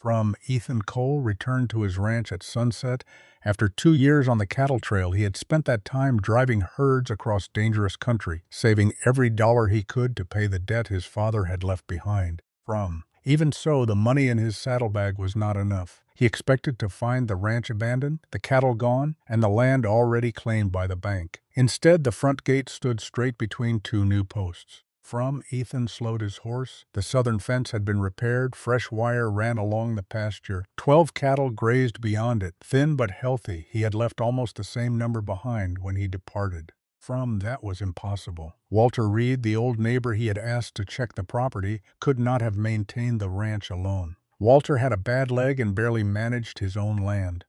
From Ethan Cole returned to his ranch at sunset. After 2 years on the cattle trail, he had spent that time driving herds across dangerous country, saving every dollar he could to pay the debt his father had left behind. Even so, the money in his saddlebag was not enough. He expected to find the ranch abandoned, the cattle gone, and the land already claimed by the bank. Instead, the front gate stood straight between two new posts. Ethan slowed his horse. The southern fence had been repaired. Fresh wire ran along the pasture. 12 cattle grazed beyond it. Thin but healthy, he had left almost the same number behind when he departed. That was impossible. Walter Reed, the old neighbor he had asked to check the property, could not have maintained the ranch alone. Walter had a bad leg and barely managed his own land.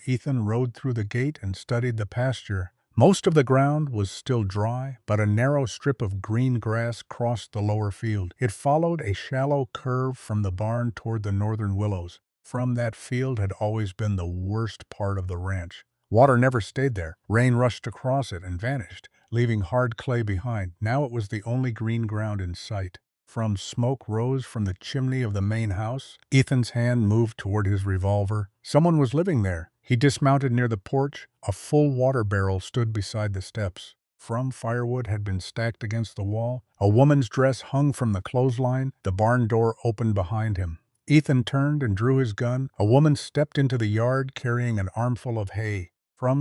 Ethan rode through the gate and studied the pasture. Most of the ground was still dry, but a narrow strip of green grass crossed the lower field. It followed a shallow curve from the barn toward the northern willows. That field had always been the worst part of the ranch. Water never stayed there. Rain rushed across it and vanished, leaving hard clay behind. Now it was the only green ground in sight. Smoke rose from the chimney of the main house. Ethan's hand moved toward his revolver. Someone was living there. He dismounted near the porch. A full water barrel stood beside the steps. Firewood had been stacked against the wall. A woman's dress hung from the clothesline. The barn door opened behind him. Ethan turned and drew his gun. A woman stepped into the yard carrying an armful of hay.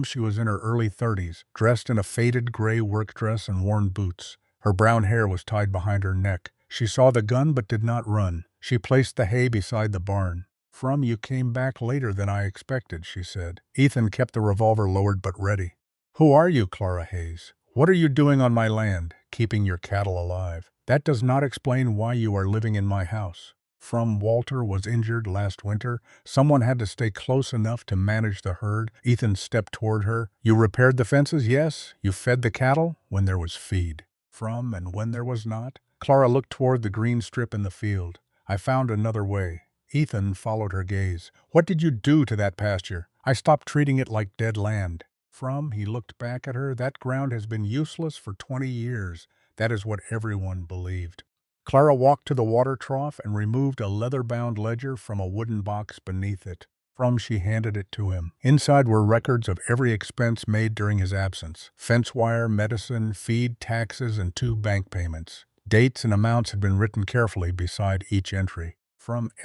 She was in her early 30s, dressed in a faded gray work dress and worn boots. Her brown hair was tied behind her neck. She saw the gun but did not run. She placed the hay beside the barn. You came back later than I expected," she said. Ethan kept the revolver lowered but ready. "Who are you, Clara Hayes? What are you doing on my land, keeping your cattle alive? That does not explain why you are living in my house." Walter was injured last winter. Someone had to stay close enough to manage the herd. Ethan stepped toward her. "You repaired the fences, yes? You fed the cattle when there was feed." And when there was not? Clara looked toward the green strip in the field. "I found another way." Ethan followed her gaze. "What did you do to that pasture?" "I stopped treating it like dead land." He looked back at her. "That ground has been useless for 20 years. That is what everyone believed." Clara walked to the water trough and removed a leather-bound ledger from a wooden box beneath it. She handed it to him. Inside were records of every expense made during his absence: fence wire, medicine, feed, taxes, and 2 bank payments. Dates and amounts had been written carefully beside each entry.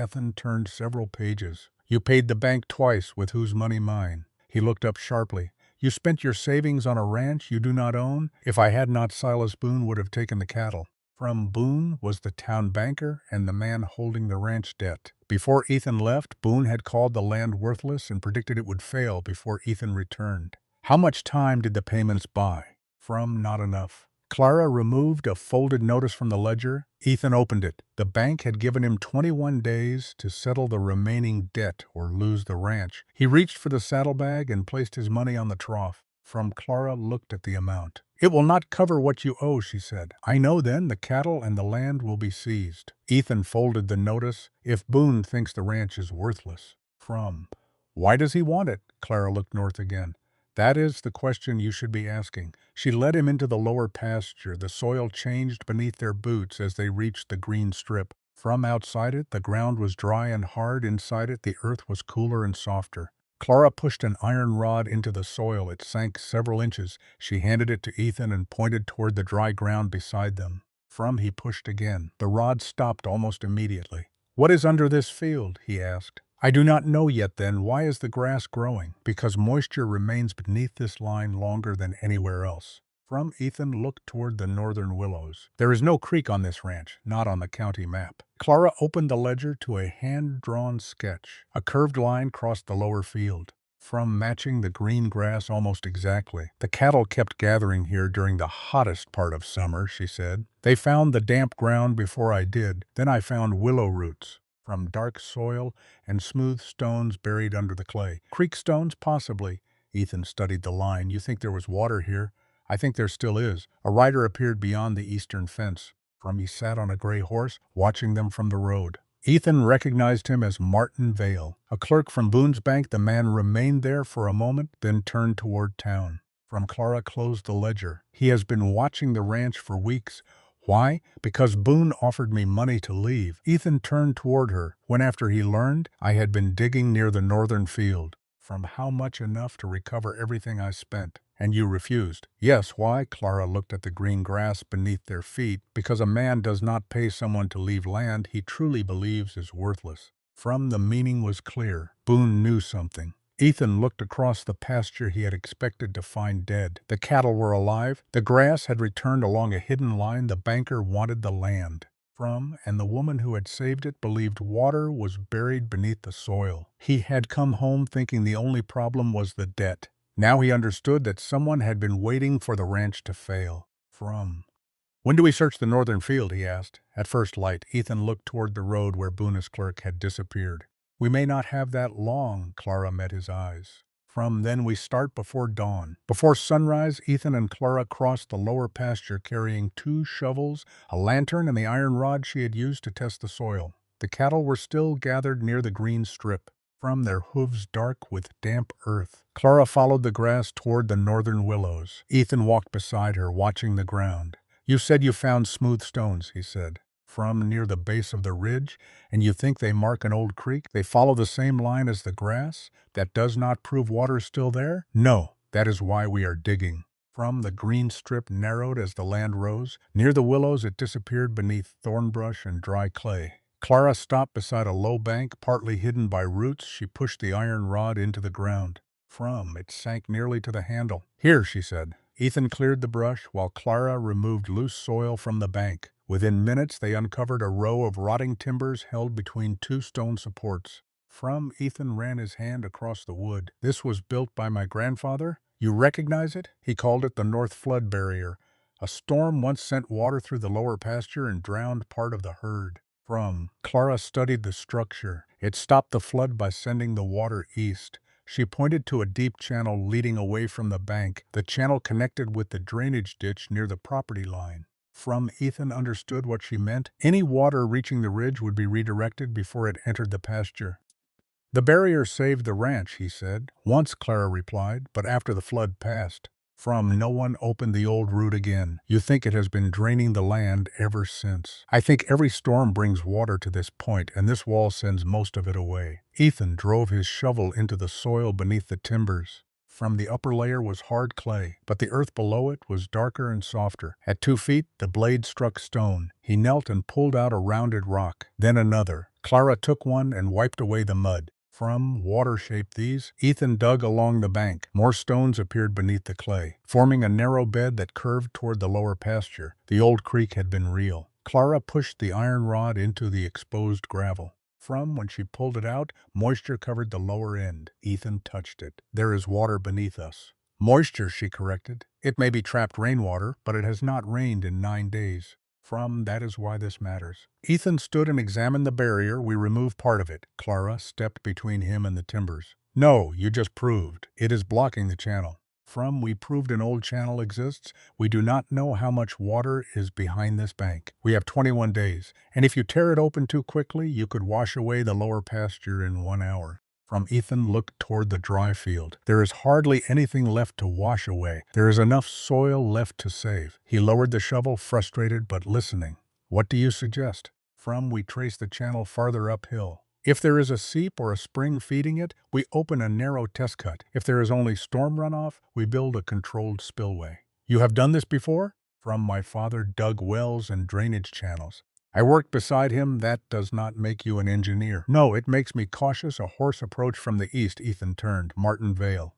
Ethan turned several pages. "You paid the bank twice, with whose money? Mine." He looked up sharply. "You spent your savings on a ranch you do not own? If I had not, Silas Boone would have taken the cattle." Boone was the town banker and the man holding the ranch debt. Before Ethan left, Boone had called the land worthless and predicted it would fail before Ethan returned. How much time did the payments buy? Not enough. Clara removed a folded notice from the ledger. Ethan opened it. The bank had given him 21 days to settle the remaining debt or lose the ranch. He reached for the saddlebag and placed his money on the trough. Clara looked at the amount. "It will not cover what you owe," she said. "I know then the cattle and the land will be seized." Ethan folded the notice. "If Boone thinks the ranch is worthless." "Why does he want it?" Clara looked north again. "That is the question you should be asking." She led him into the lower pasture. The soil changed beneath their boots as they reached the green strip. Outside it, the ground was dry and hard. Inside it, the earth was cooler and softer. Clara pushed an iron rod into the soil. It sank several inches. She handed it to Ethan and pointed toward the dry ground beside them. He pushed again. The rod stopped almost immediately. "What is under this field?" he asked. "I do not know yet. Then why is the grass growing?" "Because moisture remains beneath this line longer than anywhere else." Ethan looked toward the northern willows. "There is no creek on this ranch, not on the county map." Clara opened the ledger to a hand-drawn sketch. A curved line crossed the lower field. Matching the green grass almost exactly. "The cattle kept gathering here during the hottest part of summer," she said. "They found the damp ground before I did. Then I found willow roots. Dark soil and smooth stones buried under the clay. Creek stones, possibly." Ethan studied the line. "You think there was water here?" "I think there still is." A rider appeared beyond the eastern fence. He sat on a gray horse, watching them from the road. Ethan recognized him as Martin Vale, a clerk from Boone's Bank. The man remained there for a moment, then turned toward town. Clara closed the ledger. "He has been watching the ranch for weeks. Why? Because Boone offered me money to leave. Ethan turned toward her when after he learned I had been digging near the northern field. From how much enough to recover everything I spent. And you refused. Yes, why? Clara looked at the green grass beneath their feet. Because a man does not pay someone to leave land he truly believes is worthless. From the meaning was clear. Boone knew something. Ethan looked across the pasture he had expected to find dead. The cattle were alive. The grass had returned along a hidden line. The banker wanted the land. And the woman who had saved it believed water was buried beneath the soil. He had come home thinking the only problem was the debt. Now he understood that someone had been waiting for the ranch to fail. When do we search the northern field? He asked. At first light, Ethan looked toward the road where Boone's clerk had disappeared. We may not have that long, Clara met his eyes. Then we start before dawn. Before sunrise, Ethan and Clara crossed the lower pasture carrying 2 shovels, a lantern, and the iron rod she had used to test the soil. The cattle were still gathered near the green strip, their hooves dark with damp earth. Clara followed the grass toward the northern willows. Ethan walked beside her, watching the ground. You said you found smooth stones, he said. Near the base of the ridge, and you think they mark an old creek? They follow the same line as the grass? That does not prove water is still there? No, that is why we are digging. The green strip narrowed as the land rose. Near the willows it disappeared beneath thorn brush and dry clay. Clara stopped beside a low bank, partly hidden by roots. She pushed the iron rod into the ground. It sank nearly to the handle. Here, she said. Ethan cleared the brush while Clara removed loose soil from the bank. Within minutes they uncovered a row of rotting timbers held between 2 stone supports. Ethan ran his hand across the wood. This was built by my grandfather. You recognize it? He called it the North Flood Barrier. A storm once sent water through the lower pasture and drowned part of the herd. Clara studied the structure. It stopped the flood by sending the water east. She pointed to a deep channel leading away from the bank. The channel connected with the drainage ditch near the property line. Ethan understood what she meant. Any water reaching the ridge would be redirected before it entered the pasture. The barrier saved the ranch, he said. Once, Clara replied, but after the flood passed. No one opened the old route again. You think it has been draining the land ever since. I think every storm brings water to this point, and this wall sends most of it away. Ethan drove his shovel into the soil beneath the timbers. The upper layer was hard clay, but the earth below it was darker and softer. At 2 feet, the blade struck stone. He knelt and pulled out a rounded rock, then another. Clara took one and wiped away the mud. Water-shaped these, Ethan dug along the bank. More stones appeared beneath the clay, forming a narrow bed that curved toward the lower pasture. The old creek had been real. Clara pushed the iron rod into the exposed gravel. When she pulled it out, moisture covered the lower end. Ethan touched it. There is water beneath us. Moisture, she corrected. It may be trapped rainwater, but it has not rained in 9 days. That is why this matters. Ethan stood and examined the barrier. We removed part of it. Clara stepped between him and the timbers. No, you just proved. It is blocking the channel. We proved an old channel exists. We do not know how much water is behind this bank. We have 21 days, and if you tear it open too quickly, you could wash away the lower pasture in 1 hour. Ethan looked toward the dry field. There is hardly anything left to wash away. There is enough soil left to save. He lowered the shovel, frustrated but listening. What do you suggest? We trace the channel farther uphill. If there is a seep or a spring feeding it, we open a narrow test cut. If there is only storm runoff, we build a controlled spillway. You have done this before? My father dug wells and drainage channels. I worked beside him. That does not make you an engineer. No, it makes me cautious. A horse approached from the east. Ethan turned. Martin Vale.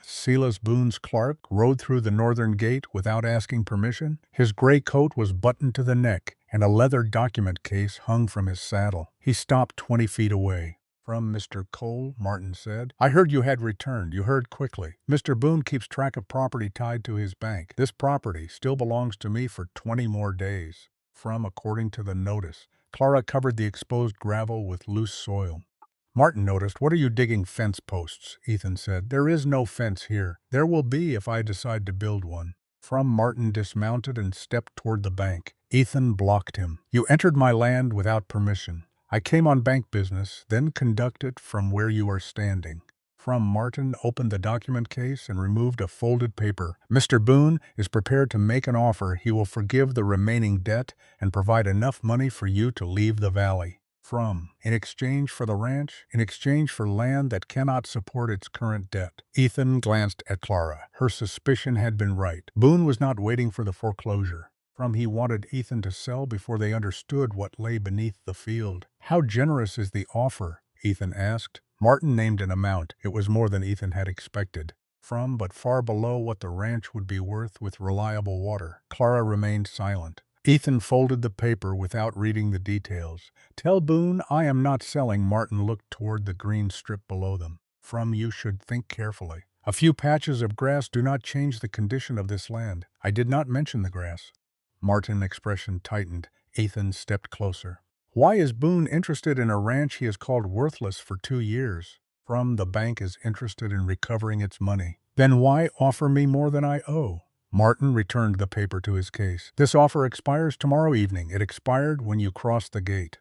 Silas Boone's clerk rode through the northern gate without asking permission. His gray coat was buttoned to the neck, and a leather document case hung from his saddle. He stopped 20 feet away. Mr. Cole, Martin said. I heard you had returned. You heard quickly. Mr. Boone keeps track of property tied to his bank. This property still belongs to me for 20 more days. According to the notice, Clara covered the exposed gravel with loose soil. Martin noticed. What are you digging fence posts? Ethan said. There is no fence here. There will be if I decide to build one. Martin dismounted and stepped toward the bank. Ethan blocked him. You entered my land without permission. I came on bank business, then conduct it from where you are standing. From Martin opened the document case and removed a folded paper. Mr. Boone is prepared to make an offer. He will forgive the remaining debt and provide enough money for you to leave the valley. From, in exchange for the ranch, in exchange for land that cannot support its current debt. Ethan glanced at Clara. Her suspicion had been right. Boone was not waiting for the foreclosure. From, he wanted Ethan to sell before they understood what lay beneath the field. How generous is the offer? Ethan asked. Martin named an amount. It was more than Ethan had expected. From, but far below what the ranch would be worth with reliable water. Clara remained silent. Ethan folded the paper without reading the details. Tell Boone I am not selling. Martin looked toward the green strip below them. From, you should think carefully. A few patches of grass do not change the condition of this land. I did not mention the grass. Martin's expression tightened. Ethan stepped closer. Why is Boone interested in a ranch he has called worthless for 2 years? From, the bank is interested in recovering its money. Then why offer me more than I owe? Martin returned the paper to his case. This offer expires tomorrow evening. It expired when you crossed the gate.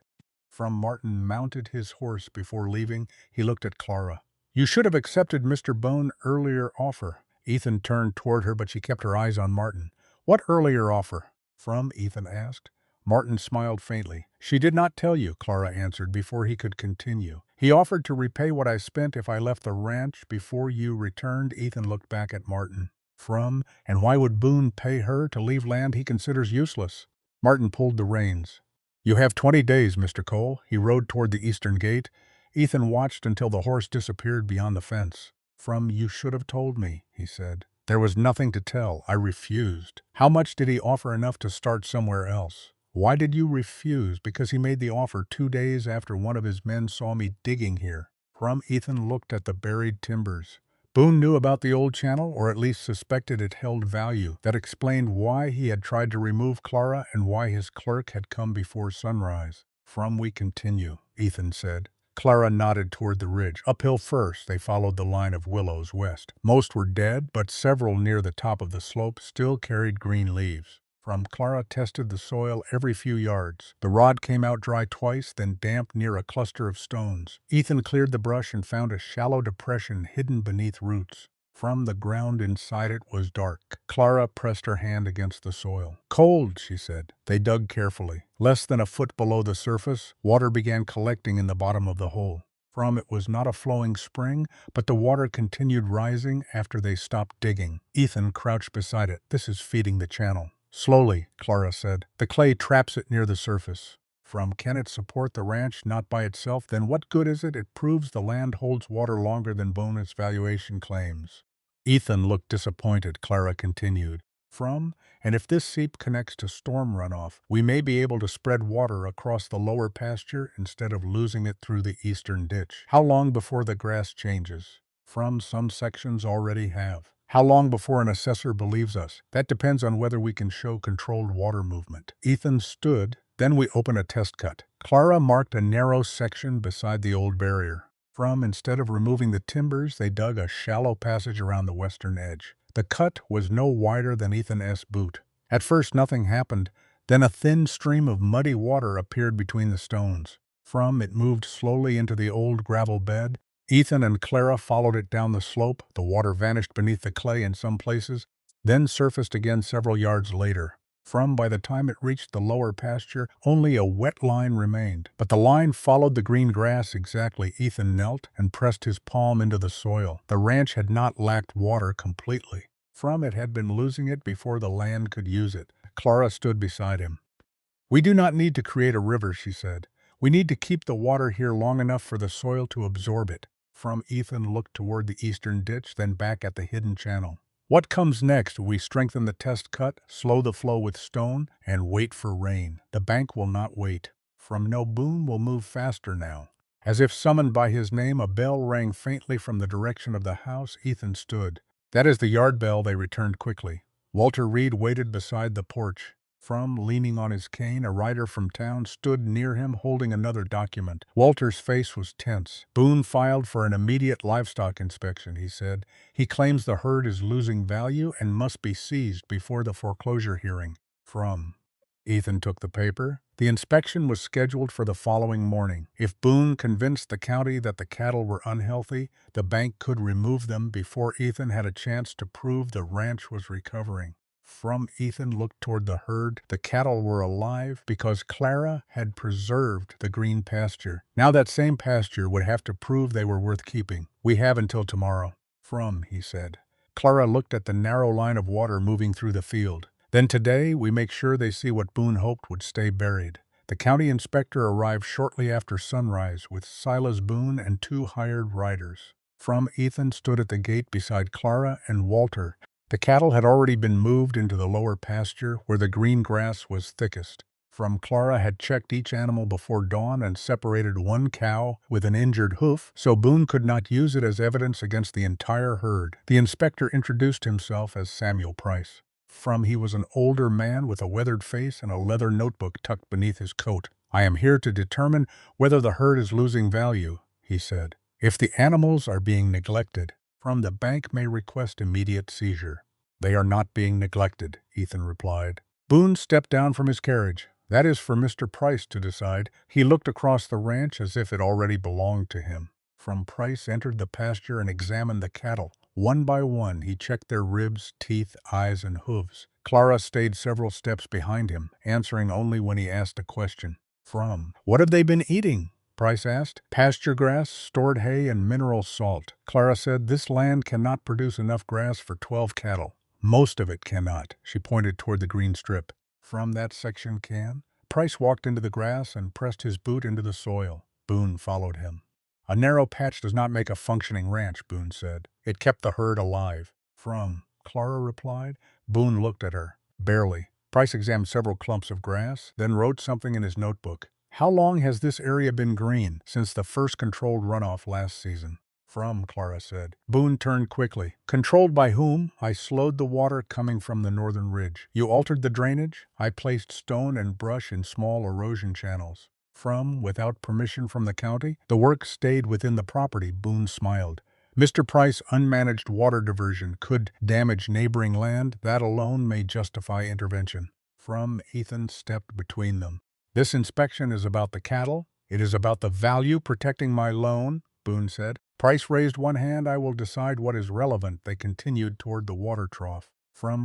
From, Martin mounted his horse before leaving. He looked at Clara. You should have accepted Mr. Bone's earlier offer. Ethan turned toward her, but she kept her eyes on Martin. What earlier offer? From, Ethan asked. Martin smiled faintly. She did not tell you, Clara answered before he could continue. He offered to repay what I spent if I left the ranch before you returned. Ethan looked back at Martin. From, and why would Boone pay her to leave land he considers useless? Martin pulled the reins. You have 20 days, Mr. Cole. He rode toward the eastern gate. Ethan watched until the horse disappeared beyond the fence. From, you should have told me, he said. There was nothing to tell. I refused. How much did he offer? Enough to start somewhere else. Why did you refuse? Because he made the offer 2 days after one of his men saw me digging here. From, Ethan looked at the buried timbers. Boone knew about the old channel, or at least suspected it held value. That explained why he had tried to remove Clara and why his clerk had come before sunrise. From, we continue, Ethan said. Clara nodded toward the ridge. Uphill first, they followed the line of willows west. Most were dead, but several near the top of the slope still carried green leaves. From, Clara tested the soil every few yards. The rod came out dry twice, then damp near a cluster of stones. Ethan cleared the brush and found a shallow depression hidden beneath roots. From, the ground inside it was dark. Clara pressed her hand against the soil. Cold, she said. They dug carefully. Less than a foot below the surface, water began collecting in the bottom of the hole. From, it was not a flowing spring, but the water continued rising after they stopped digging. Ethan crouched beside it. This is feeding the channel. Slowly, Clara said. The clay traps it near the surface. From, can it support the ranch? Not by itself. Then what good is it? It proves the land holds water longer than bonus valuation claims. Ethan looked disappointed. Clara continued. From, and if this seep connects to storm runoff, we may be able to spread water across the lower pasture instead of losing it through the eastern ditch. How long before the grass changes? From, some sections already have. How long before an assessor believes us? That depends on whether we can show controlled water movement. Ethan stood. Then we open a test cut. Clara marked a narrow section beside the old barrier. From, instead of removing the timbers, they dug a shallow passage around the western edge. The cut was no wider than Ethan's boot. At first nothing happened. Then a thin stream of muddy water appeared between the stones. From, it moved slowly into the old gravel bed. Ethan and Clara followed it down the slope. The water vanished beneath the clay in some places, then surfaced again several yards later. From, by the time it reached the lower pasture, only a wet line remained. But the line followed the green grass exactly. Ethan knelt and pressed his palm into the soil. The ranch had not lacked water completely. From, it had been losing it before the land could use it. Clara stood beside him. We do not need to create a river, she said. We need to keep the water here long enough for the soil to absorb it. From, Ethan looked toward the eastern ditch, then back at the hidden channel. What comes next? We strengthen the test cut, slow the flow with stone, and wait for rain. The bank will not wait. From, no, Boone will move faster now. As if summoned by his name, a bell rang faintly from the direction of the house. Ethan stood. That is the yard bell. They returned quickly. Walter Reed waited beside the porch. From, leaning on his cane, a rider from town stood near him holding another document. Walter's face was tense. Boone filed for an immediate livestock inspection, he said. He claims the herd is losing value and must be seized before the foreclosure hearing. From, Ethan took the paper. The inspection was scheduled for the following morning. If Boone convinced the county that the cattle were unhealthy, the bank could remove them before Ethan had a chance to prove the ranch was recovering. Ethan looked toward the herd. The cattle were alive because Clara had preserved the green pasture. Now that same pasture would have to prove they were worth keeping. We have until tomorrow. He said. Clara looked at the narrow line of water moving through the field. Then today, we make sure they see what Boone hoped would stay buried. The county inspector arrived shortly after sunrise with Silas Boone and 2 hired riders. Ethan stood at the gate beside Clara and Walter. The cattle had already been moved into the lower pasture where the green grass was thickest. Clara had checked each animal before dawn and separated 1 cow with an injured hoof, so Boone could not use it as evidence against the entire herd. The inspector introduced himself as Samuel Price. He was an older man with a weathered face and a leather notebook tucked beneath his coat. I am here to determine whether the herd is losing value, he said. If the animals are being neglected, the bank may request immediate seizure. They are not being neglected, Ethan replied. Boone stepped down from his carriage. That is for Mr. Price to decide. He looked across the ranch as if it already belonged to him. Price entered the pasture and examined the cattle. One by one, he checked their ribs, teeth, eyes, and hooves. Clara stayed several steps behind him, answering only when he asked a question. What have they been eating? Price asked. Pasture grass, stored hay, and mineral salt. Clara said, this land cannot produce enough grass for 12 cattle. Most of it cannot. She pointed toward the green strip. That section can? Price walked into the grass and pressed his boot into the soil. Boone followed him. A narrow patch does not make a functioning ranch, Boone said. It kept the herd alive. Clara replied. Boone looked at her. Barely. Price examined several clumps of grass, then wrote something in his notebook. How long has this area been green? Since the first controlled runoff last season. Clara said. Boone turned quickly. Controlled by whom? I slowed the water coming from the northern ridge. You altered the drainage? I placed stone and brush in small erosion channels. Without permission from the county? The work stayed within the property, Boone smiled. Mr. Price, unmanaged water diversion could damage neighboring land. That alone may justify intervention. Ethan stepped between them. This inspection is about the cattle. It is about the value protecting my loan, Boone said. Price raised one hand. I will decide what is relevant. They continued toward the water trough.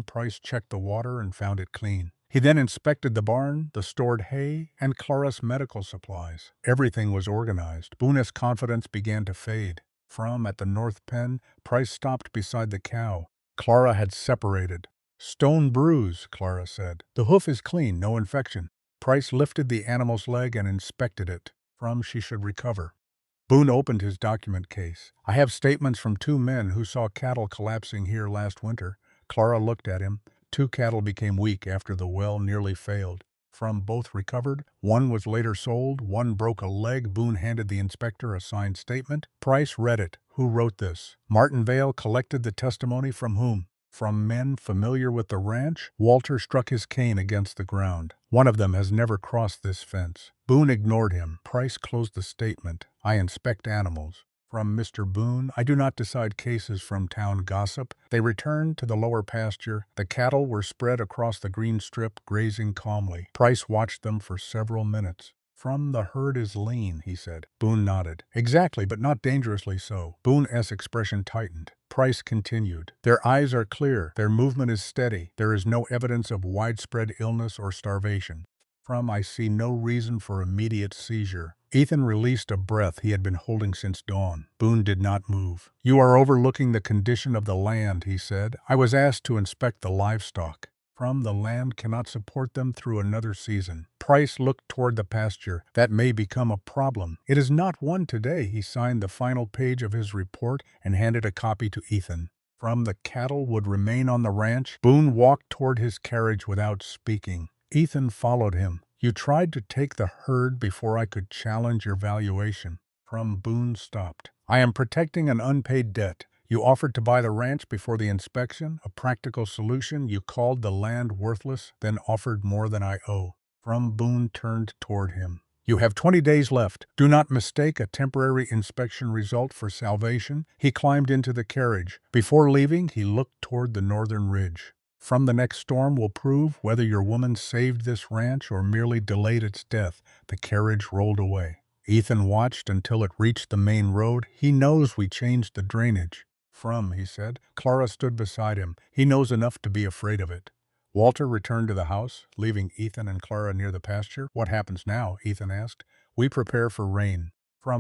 Price checked the water and found it clean. He then inspected the barn, the stored hay, and Clara's medical supplies. Everything was organized. Boone's confidence began to fade. At the north pen, Price stopped beside the cow. Clara had separated. Stone bruise, Clara said. The hoof is clean, no infection. Price lifted the animal's leg and inspected it. She should recover. Boone opened his document case. I have statements from 2 men who saw cattle collapsing here last winter. Clara looked at him. 2 cattle became weak after the well nearly failed. Both recovered. One was later sold. One broke a leg. Boone handed the inspector a signed statement. Price read it. Who wrote this? Martin Vale collected the testimony from whom? From men familiar with the ranch? Walter struck his cane against the ground. One of them has never crossed this fence. Boone ignored him. Price closed the statement. I inspect animals. Mr. Boone, I do not decide cases from town gossip. They returned to the lower pasture. The cattle were spread across the green strip, grazing calmly. Price watched them for several minutes. The herd is lean, he said. Boone nodded. Exactly, but not dangerously so. Boone's expression tightened. Price continued. Their eyes are clear. Their movement is steady. There is no evidence of widespread illness or starvation. I see no reason for immediate seizure. Ethan released a breath he had been holding since dawn. Boone did not move. You are overlooking the condition of the land, he said. I was asked to inspect the livestock. The land cannot support them through another season. Price looked toward the pasture. That may become a problem. It is not one today. He signed the final page of his report and handed a copy to Ethan. The cattle would remain on the ranch. Boone walked toward his carriage without speaking. Ethan followed him. You tried to take the herd before I could challenge your valuation. Boone stopped. I am protecting an unpaid debt. You offered to buy the ranch before the inspection, a practical solution. You called the land worthless, then offered more than I owe. Boone turned toward him. You have 20 days left. Do not mistake a temporary inspection result for salvation. He climbed into the carriage. Before leaving, he looked toward the northern ridge. From the next storm will prove whether your woman saved this ranch or merely delayed its death. The carriage rolled away. Ethan watched until it reached the main road. He knows we changed the drainage. He said. Clara stood beside him. He knows enough to be afraid of it. Walter returned to the house, leaving Ethan and Clara near the pasture. What happens now? Ethan asked. We prepare for rain.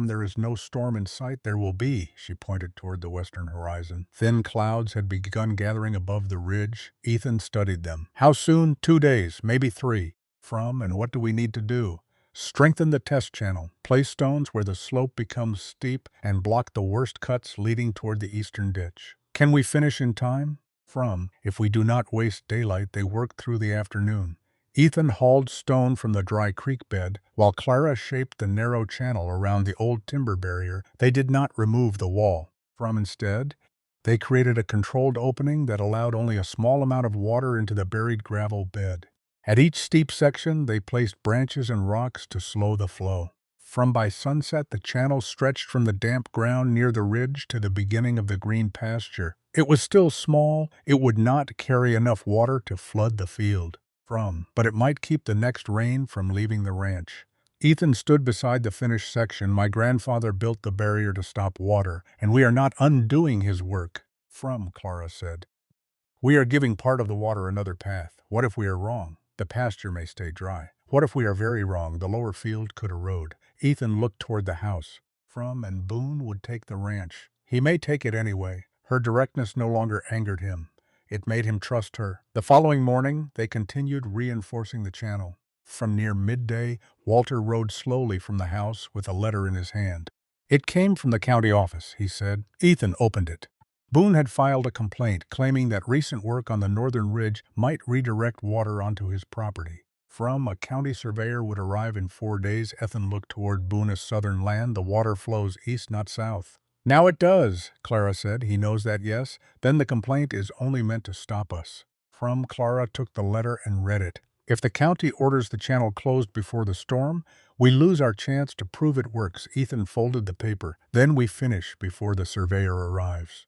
There is no storm in sight. There will be, she pointed toward the western horizon. Thin clouds had begun gathering above the ridge. Ethan studied them. How soon? 2 days, maybe 3. And what do we need to do? Strengthen the test channel. Place stones where the slope becomes steep and block the worst cuts leading toward the eastern ditch. Can we finish in time? If we do not waste daylight, they worked through the afternoon. Ethan hauled stone from the dry creek bed, while Clara shaped the narrow channel around the old timber barrier. They did not remove the wall. Instead, they created a controlled opening that allowed only a small amount of water into the buried gravel bed. At each steep section, they placed branches and rocks to slow the flow. By sunset, the channel stretched from the damp ground near the ridge to the beginning of the green pasture. It was still small. It would not carry enough water to flood the field. But it might keep the next rain from leaving the ranch. Ethan stood beside the finished section. My grandfather built the barrier to stop water, and we are not undoing his work. Clara said. We are giving part of the water another path. What if we are wrong? The pasture may stay dry. What if we are very wrong? The lower field could erode. Ethan looked toward the house. And Boone would take the ranch. He may take it anyway. Her directness no longer angered him. It made him trust her. The following morning, they continued reinforcing the channel. Near midday, Walter rode slowly from the house with a letter in his hand. It came from the county office, he said. Ethan opened it. Boone had filed a complaint claiming that recent work on the northern ridge might redirect water onto his property. A county surveyor would arrive in 4 days. Ethan looked toward Boone's southern land. The water flows east, not south. Now it does, Clara said. He knows that, yes? Then the complaint is only meant to stop us. Clara took the letter and read it. If the county orders the channel closed before the storm, we lose our chance to prove it works. Ethan folded the paper. Then we finish before the surveyor arrives.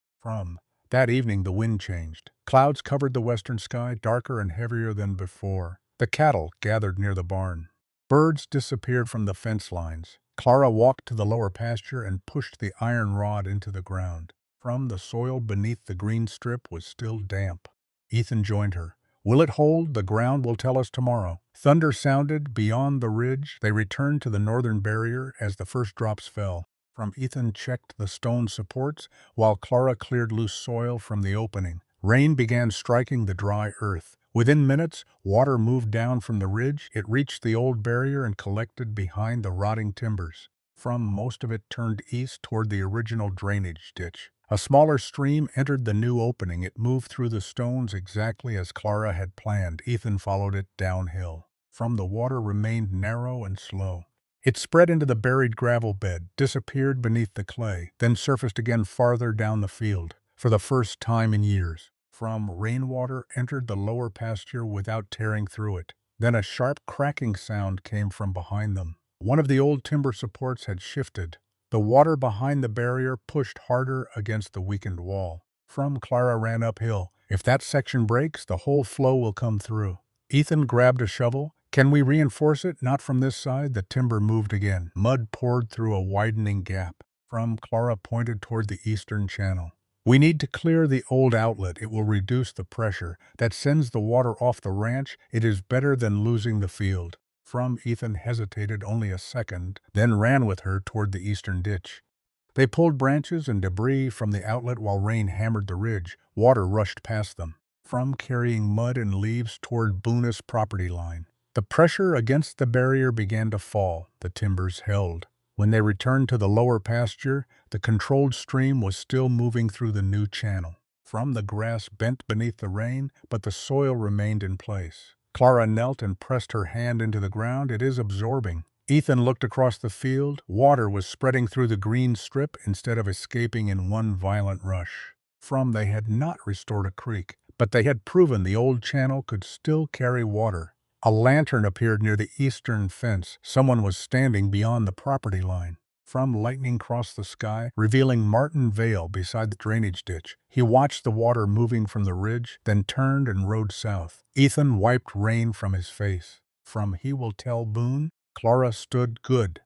That evening the wind changed. Clouds covered the western sky, darker and heavier than before. The cattle gathered near the barn. Birds disappeared from the fence lines. Clara walked to the lower pasture and pushed the iron rod into the ground. The soil beneath the green strip was still damp. Ethan joined her. Will it hold? The ground will tell us tomorrow. Thunder sounded beyond the ridge. They returned to the northern barrier as the first drops fell. Ethan checked the stone supports, while Clara cleared loose soil from the opening. Rain began striking the dry earth. Within minutes, water moved down from the ridge. It reached the old barrier and collected behind the rotting timbers. Most of it turned east toward the original drainage ditch. A smaller stream entered the new opening. It moved through the stones exactly as Clara had planned. Ethan followed it downhill. The water remained narrow and slow. It spread into the buried gravel bed, disappeared beneath the clay, then surfaced again farther down the field, for the first time in years. Rainwater entered the lower pasture without tearing through it. Then a sharp cracking sound came from behind them. One of the old timber supports had shifted. The water behind the barrier pushed harder against the weakened wall. Clara ran uphill. If that section breaks, the whole flow will come through. Ethan grabbed a shovel. Can we reinforce it? Not from this side. The timber moved again. Mud poured through a widening gap. Clara pointed toward the eastern channel. We need to clear the old outlet. It will reduce the pressure. That sends the water off the ranch. It is better than losing the field. Ethan hesitated only a second, then ran with her toward the eastern ditch. They pulled branches and debris from the outlet while rain hammered the ridge. Water rushed past them. Carrying mud and leaves toward Boone's property line. The pressure against the barrier began to fall. The timbers held. When they returned to the lower pasture, the controlled stream was still moving through the new channel. The grass bent beneath the rain, but the soil remained in place. Clara knelt and pressed her hand into the ground. It is absorbing. Ethan looked across the field. Water was spreading through the green strip instead of escaping in one violent rush. They had not restored a creek, but they had proven the old channel could still carry water. A lantern appeared near the eastern fence. Someone was standing beyond the property line. From lightning crossed the sky, revealing Martin Vale beside the drainage ditch. He watched the water moving from the ridge, then turned and rode south. Ethan wiped rain from his face. From He Will Tell Boone, Clara stood good.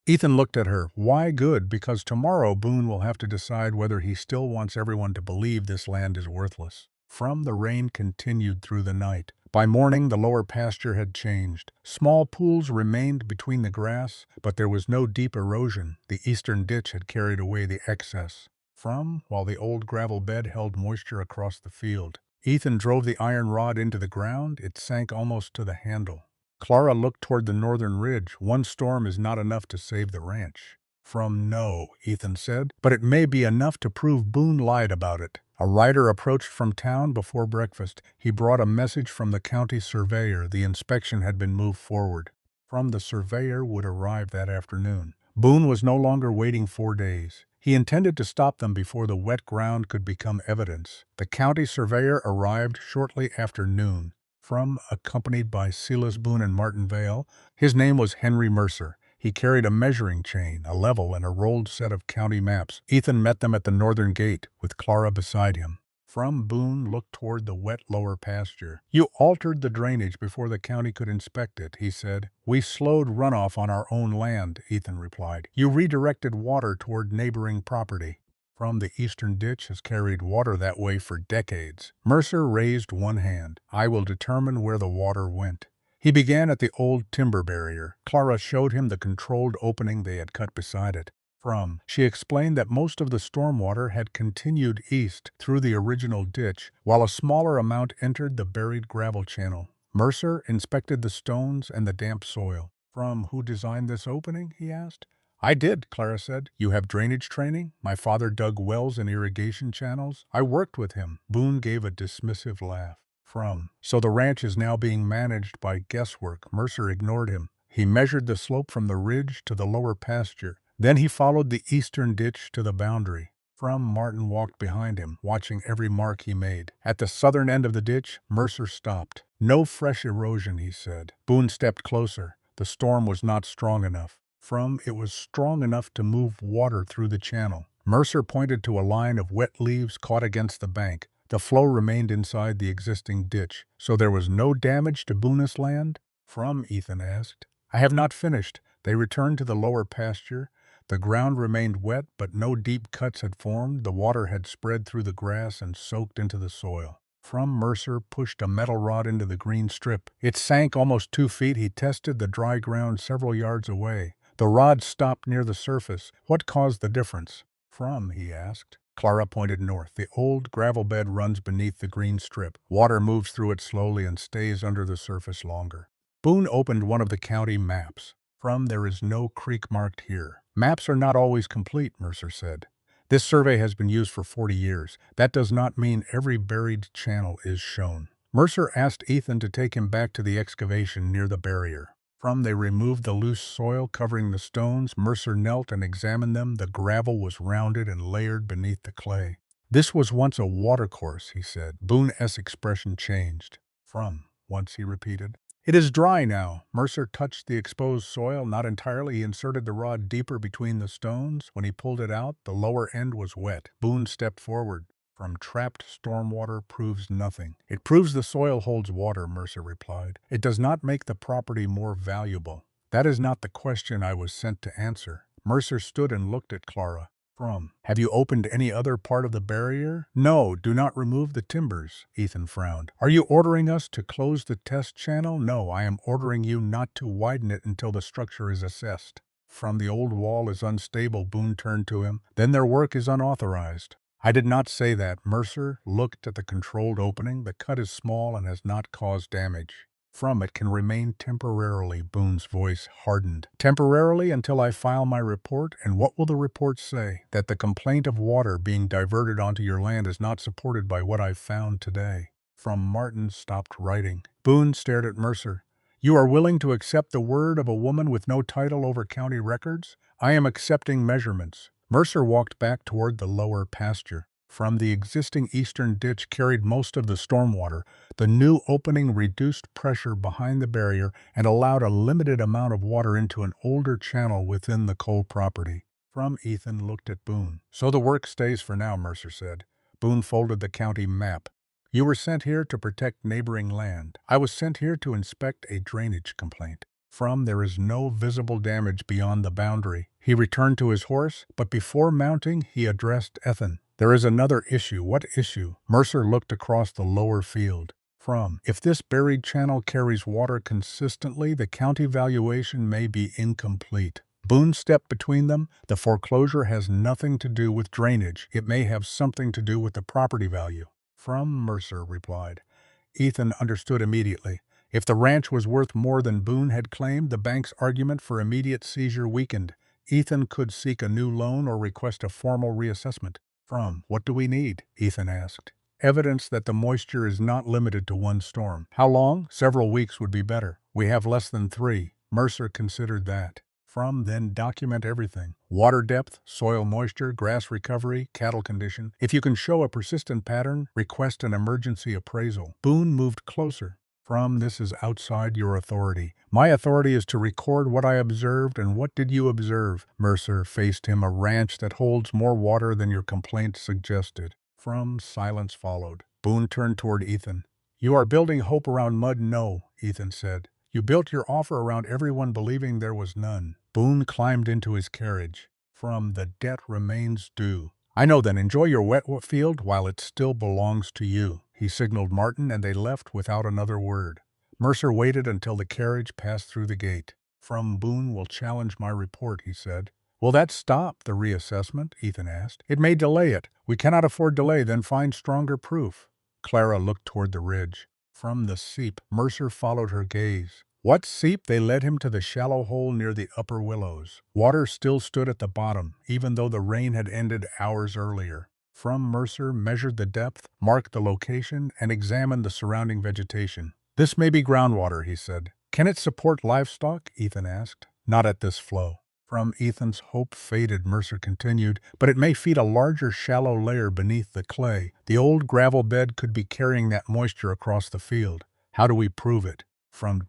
Ethan looked at her. Why good? Because tomorrow Boone will have to decide whether he still wants everyone to believe this land is worthless. From the rain continued through the night. By morning, the lower pasture had changed. Small pools remained between the grass, but there was no deep erosion. The eastern ditch had carried away the excess. While the old gravel bed held moisture across the field. Ethan drove the iron rod into the ground. It sank almost to the handle. Clara looked toward the northern ridge. One storm is not enough to save the ranch. No, Ethan said, but it may be enough to prove Boone lied about it. A rider approached from town before breakfast. He brought a message from the county surveyor. The inspection had been moved forward. The surveyor would arrive that afternoon. Boone was no longer waiting 4 days. He intended to stop them before the wet ground could become evidence. The county surveyor arrived shortly after noon. Accompanied by Silas Boone and Martin Vale. His name was Henry Mercer. He carried a measuring chain, a level, and a rolled set of county maps. Ethan met them at the northern gate, with Clara beside him. Boone looked toward the wet lower pasture. You altered the drainage before the county could inspect it, he said. We slowed runoff on our own land, Ethan replied. You redirected water toward neighboring property. The eastern ditch has carried water that way for decades. Mercer raised one hand. I will determine where the water went. He began at the old timber barrier. Clara showed him the controlled opening they had cut beside it. She explained that most of the stormwater had continued east through the original ditch, while a smaller amount entered the buried gravel channel. Mercer inspected the stones and the damp soil. Who designed this opening? He asked. I did, Clara said. You have drainage training? My father dug wells and irrigation channels. I worked with him. Boone gave a dismissive laugh. So the ranch is now being managed by guesswork. Mercer ignored him. He measured the slope from the ridge to the lower pasture. Then he followed the eastern ditch to the boundary. Martin walked behind him, watching every mark he made. At the southern end of the ditch, Mercer stopped. No fresh erosion, he said. Boone stepped closer. The storm was not strong enough. It was strong enough to move water through the channel. Mercer pointed to a line of wet leaves caught against the bank. The flow remained inside the existing ditch, so there was no damage to Boone's land? Ethan asked. I have not finished. They returned to the lower pasture. The ground remained wet, but no deep cuts had formed. The water had spread through the grass and soaked into the soil. Mercer pushed a metal rod into the green strip. It sank almost 2 feet. He tested the dry ground several yards away. The rod stopped near the surface. What caused the difference? He asked. Clara pointed north. The old gravel bed runs beneath the green strip. Water moves through it slowly and stays under the surface longer. Boone opened one of the county maps. There is no creek marked here. Maps are not always complete, Mercer said. This survey has been used for 40 years. That does not mean every buried channel is shown. Mercer asked Ethan to take him back to the excavation near the barrier. They removed the loose soil covering the stones. Mercer knelt and examined them. The gravel was rounded and layered beneath the clay. This was once a watercourse, he said. Boone's expression changed. Once, he repeated. It is dry now. Mercer touched the exposed soil, not entirely. He inserted the rod deeper between the stones. When he pulled it out, the lower end was wet. Boone stepped forward. Trapped stormwater proves nothing. It proves the soil holds water, Mercer replied. It does not make the property more valuable. That is not the question I was sent to answer. Mercer stood and looked at Clara. Have you opened any other part of the barrier? No, do not remove the timbers, Ethan frowned. Are you ordering us to close the test channel? No, I am ordering you not to widen it until the structure is assessed. The old wall is unstable, Boone turned to him. Then their work is unauthorized. I did not say that. Mercer looked at the controlled opening. The cut is small and has not caused damage. It can remain temporarily, Boone's voice hardened. Temporarily until I file my report, and what will the report say? That the complaint of water being diverted onto your land is not supported by what I've found today. Martin stopped writing. Boone stared at Mercer. You are willing to accept the word of a woman with no title over county records? I am accepting measurements. Mercer walked back toward the lower pasture. The existing eastern ditch carried most of the stormwater. The new opening reduced pressure behind the barrier and allowed a limited amount of water into an older channel within the Cole property. From Ethan looked at Boone. So the work stays for now, Mercer said. Boone folded the county map. You were sent here to protect neighboring land. I was sent here to inspect a drainage complaint. From there is no visible damage beyond the boundary. He returned to his horse, but before mounting, he addressed Ethan. There is another issue. What issue? Mercer looked across the lower field. If this buried channel carries water consistently, the county valuation may be incomplete. Boone stepped between them. The foreclosure has nothing to do with drainage. It may have something to do with the property value. Mercer replied. Ethan understood immediately. If the ranch was worth more than Boone had claimed, the bank's argument for immediate seizure weakened. Ethan could seek a new loan or request a formal reassessment. What do we need? Ethan asked. Evidence that the moisture is not limited to one storm. How long? Several weeks would be better. We have less than 3. Mercer considered that. Then document everything. Water depth, soil moisture, grass recovery, cattle condition. If you can show a persistent pattern, request an emergency appraisal. Boone moved closer. This is outside your authority. My authority is to record what I observed, and what did you observe? Mercer faced him. A ranch that holds more water than your complaint suggested. Silence followed. Boone turned toward Ethan. You are building hope around mud? No, Ethan said. You built your offer around everyone believing there was none. Boone climbed into his carriage. The debt remains due. I know then. Enjoy your wet field while it still belongs to you. He signaled Martin, and they left without another word. Mercer waited until the carriage passed through the gate. Boone will challenge my report, he said. Will that stop the reassessment? Ethan asked. It may delay it. We cannot afford delay, then find stronger proof. Clara looked toward the ridge. The seep. Mercer followed her gaze. What seep? They led him to the shallow hole near the upper willows. Water still stood at the bottom, even though the rain had ended hours earlier. Mercer measured the depth, marked the location, and examined the surrounding vegetation. This may be groundwater, he said. Can it support livestock? Ethan asked. Not at this flow. Ethan's hope faded, Mercer continued, but it may feed a larger shallow layer beneath the clay. The old gravel bed could be carrying that moisture across the field. How do we prove it?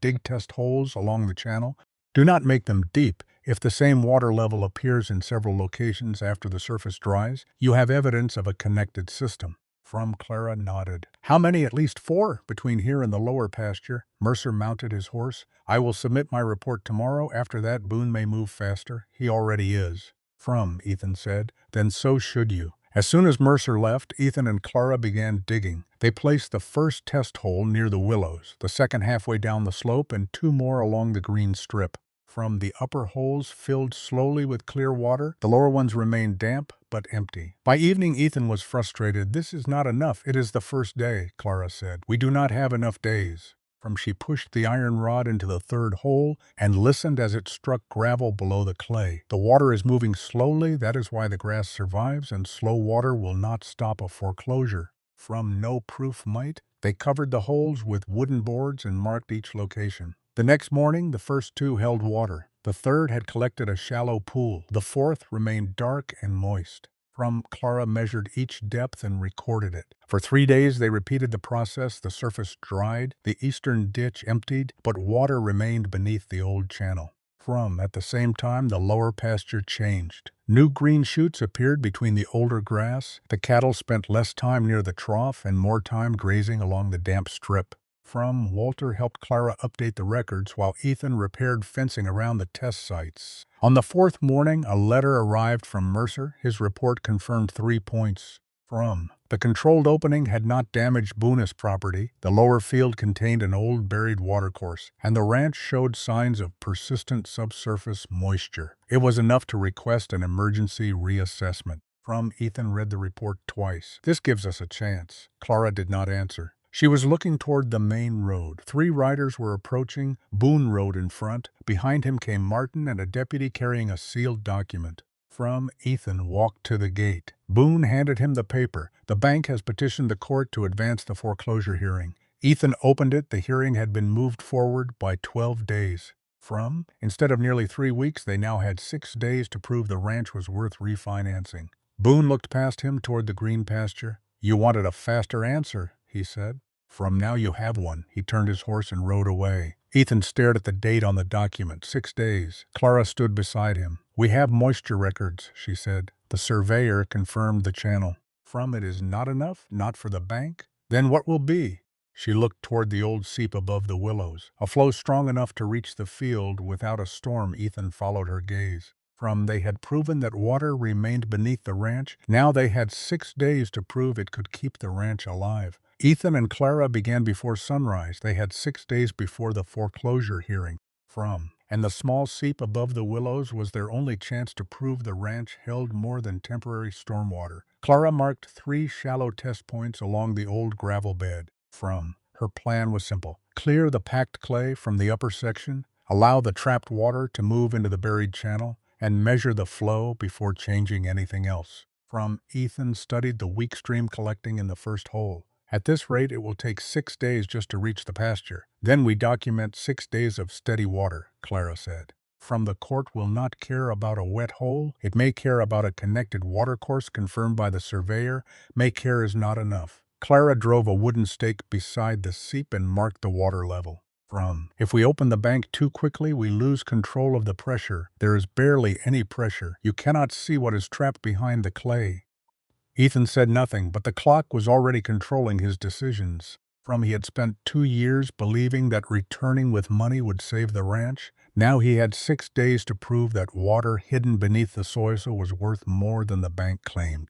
Dig test holes along the channel. Do not make them deep. If the same water level appears in several locations after the surface dries, you have evidence of a connected system. Clara nodded. How many? At least 4 between here and the lower pasture. Mercer mounted his horse. I will submit my report tomorrow. After that, Boone may move faster. He already is. Ethan said. Then so should you. As soon as Mercer left, Ethan and Clara began digging. They placed the first test hole near the willows, the second halfway down the slope, and 2 more along the green strip. The upper holes filled slowly with clear water. The lower ones remained damp but empty. By evening, Ethan was frustrated. This is not enough. It is the first day, Clara said. We do not have enough days. She pushed the iron rod into the 3rd hole and listened as it struck gravel below the clay. The water is moving slowly. That is why the grass survives, and slow water will not stop a foreclosure. No proof might. They covered the holes with wooden boards and marked each location. The next morning, the first 2 held water. The 3rd had collected a shallow pool. The 4th remained dark and moist. Clara measured each depth and recorded it. For 3 days they repeated the process. The surface dried, the eastern ditch emptied, but water remained beneath the old channel. At the same time, the lower pasture changed. New green shoots appeared between the older grass. The cattle spent less time near the trough and more time grazing along the damp strip. Walter helped Clara update the records while Ethan repaired fencing around the test sites. On the 4th morning, a letter arrived from Mercer. His report confirmed 3 points. The controlled opening had not damaged Boone's property. The lower field contained an old buried watercourse, and the ranch showed signs of persistent subsurface moisture. It was enough to request an emergency reassessment. Ethan read the report twice. This gives us a chance. Clara did not answer. She was looking toward the main road. 3 riders were approaching. Boone rode in front. Behind him came Martin and a deputy carrying a sealed document. Ethan walked to the gate. Boone handed him the paper. The bank has petitioned the court to advance the foreclosure hearing. Ethan opened it. The hearing had been moved forward by 12 days. Instead of nearly 3 weeks, they now had 6 days to prove the ranch was worth refinancing. Boone looked past him toward the green pasture. You wanted a faster answer, he said. Now you have one. He turned his horse and rode away. Ethan stared at the date on the document. 6 days. Clara stood beside him. "We have moisture records," she said. The surveyor confirmed the channel. "From it is not enough? Not for the bank? Then what will be?" She looked toward the old seep above the willows, a flow strong enough to reach the field without a storm. Ethan followed her gaze. They had proven that water remained beneath the ranch. Now they had 6 days to prove it could keep the ranch alive. Ethan and Clara began before sunrise. They had 6 days before the foreclosure hearing. And the small seep above the willows was their only chance to prove the ranch held more than temporary stormwater. Clara marked 3 shallow test points along the old gravel bed. Her plan was simple: clear the packed clay from the upper section, allow the trapped water to move into the buried channel, and measure the flow before changing anything else. Ethan studied the weak stream collecting in the first hole. "At this rate, it will take 6 days just to reach the pasture. Then we document 6 days of steady water," Clara said. "The court will not care about a wet hole. It may care about a connected watercourse confirmed by the surveyor. May care is not enough." Clara drove a wooden stake beside the seep and marked the water level. "If we open the bank too quickly, we lose control of the pressure. There is barely any pressure. You cannot see what is trapped behind the clay." Ethan said nothing, but the clock was already controlling his decisions. He had spent 2 years believing that returning with money would save the ranch. Now he had 6 days to prove that water hidden beneath the soil was worth more than the bank claimed.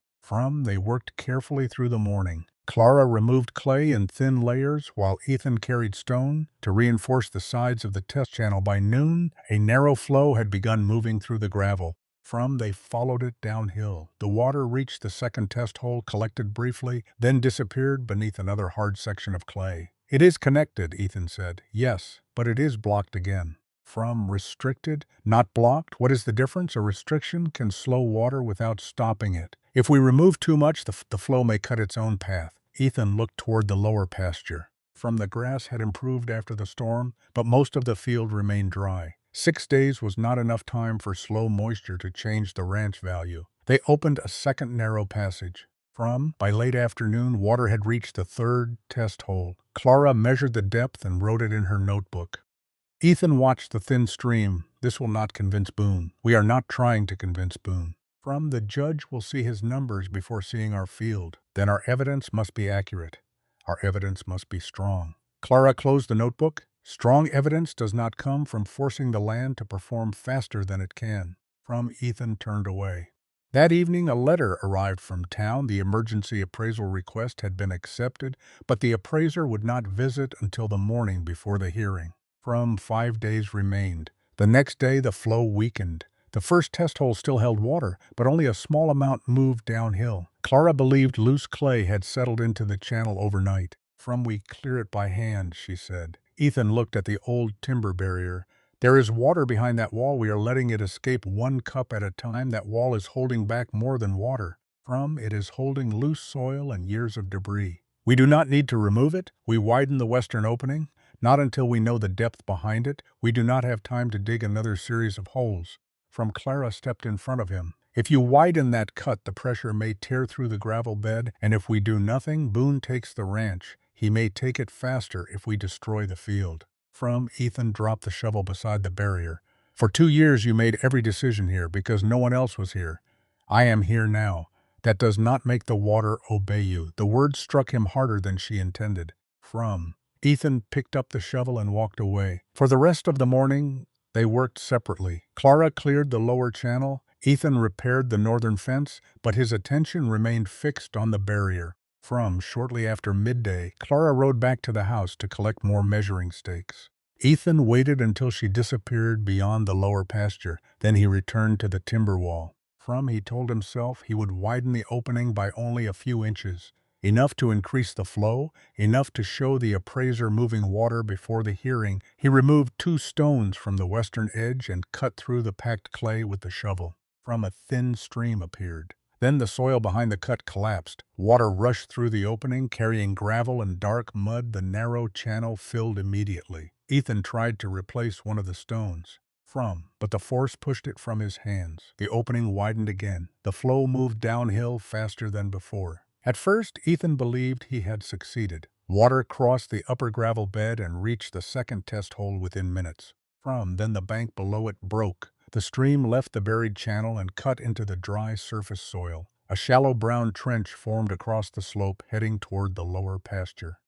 They worked carefully through the morning. Clara removed clay in thin layers while Ethan carried stone to reinforce the sides of the test channel. By noon, a narrow flow had begun moving through the gravel. They followed it downhill. The water reached the second test hole, collected briefly, then disappeared beneath another hard section of clay. "It is connected," Ethan said. "Yes, but it is blocked again." Restricted, not blocked? What is the difference? A restriction can slow water without stopping it. If we remove too much, the flow may cut its own path. Ethan looked toward the lower pasture. The grass had improved after the storm, but most of the field remained dry. 6 days was not enough time for slow moisture to change the ranch value. They opened a second narrow passage. By late afternoon, water had reached the third test hole. Clara measured the depth and wrote it in her notebook. Ethan watched the thin stream. "This will not convince Boone. We are not trying to convince Boone. The judge will see his numbers before seeing our field. Then our evidence must be accurate. Our evidence must be strong." Clara closed the notebook. "Strong evidence does not come from forcing the land to perform faster than it can." Ethan turned away. That evening, a letter arrived from town. The emergency appraisal request had been accepted, but the appraiser would not visit until the morning before the hearing. 5 days remained. The next day, the flow weakened. The first test hole still held water, but only a small amount moved downhill. Clara believed loose clay had settled into the channel overnight. "We clear it by hand," she said. Ethan looked at the old timber barrier. "There is water behind that wall. We are letting it escape 1 cup at a time. That wall is holding back more than water. It is holding loose soil and years of debris. We do not need to remove it. We widen the western opening. Not until we know the depth behind it. We do not have time to dig another series of holes." Clara stepped in front of him. "If you widen that cut, the pressure may tear through the gravel bed, and if we do nothing, Boone takes the ranch. He may take it faster if we destroy the field." Ethan dropped the shovel beside the barrier. "For 2 years you made every decision here because no one else was here. I am here now. That does not make the water obey you." The words struck him harder than she intended. Ethan picked up the shovel and walked away. For the rest of the morning, they worked separately. Clara cleared the lower channel. Ethan repaired the northern fence, but his attention remained fixed on the barrier. Shortly after midday, Clara rode back to the house to collect more measuring stakes. Ethan waited until she disappeared beyond the lower pasture. Then he returned to the timber wall. He told himself he would widen the opening by only a few inches. Enough to increase the flow, enough to show the appraiser moving water before the hearing. He removed 2 stones from the western edge and cut through the packed clay with the shovel. A thin stream appeared. Then the soil behind the cut collapsed. Water rushed through the opening, carrying gravel and dark mud. The narrow channel filled immediately. Ethan tried to replace one of the stones. But the force pushed it from his hands. The opening widened again. The flow moved downhill faster than before. At first, Ethan believed he had succeeded. Water crossed the upper gravel bed and reached the second test hole within minutes. Then the bank below it broke. The stream left the buried channel and cut into the dry surface soil. A shallow brown trench formed across the slope, heading toward the lower pasture.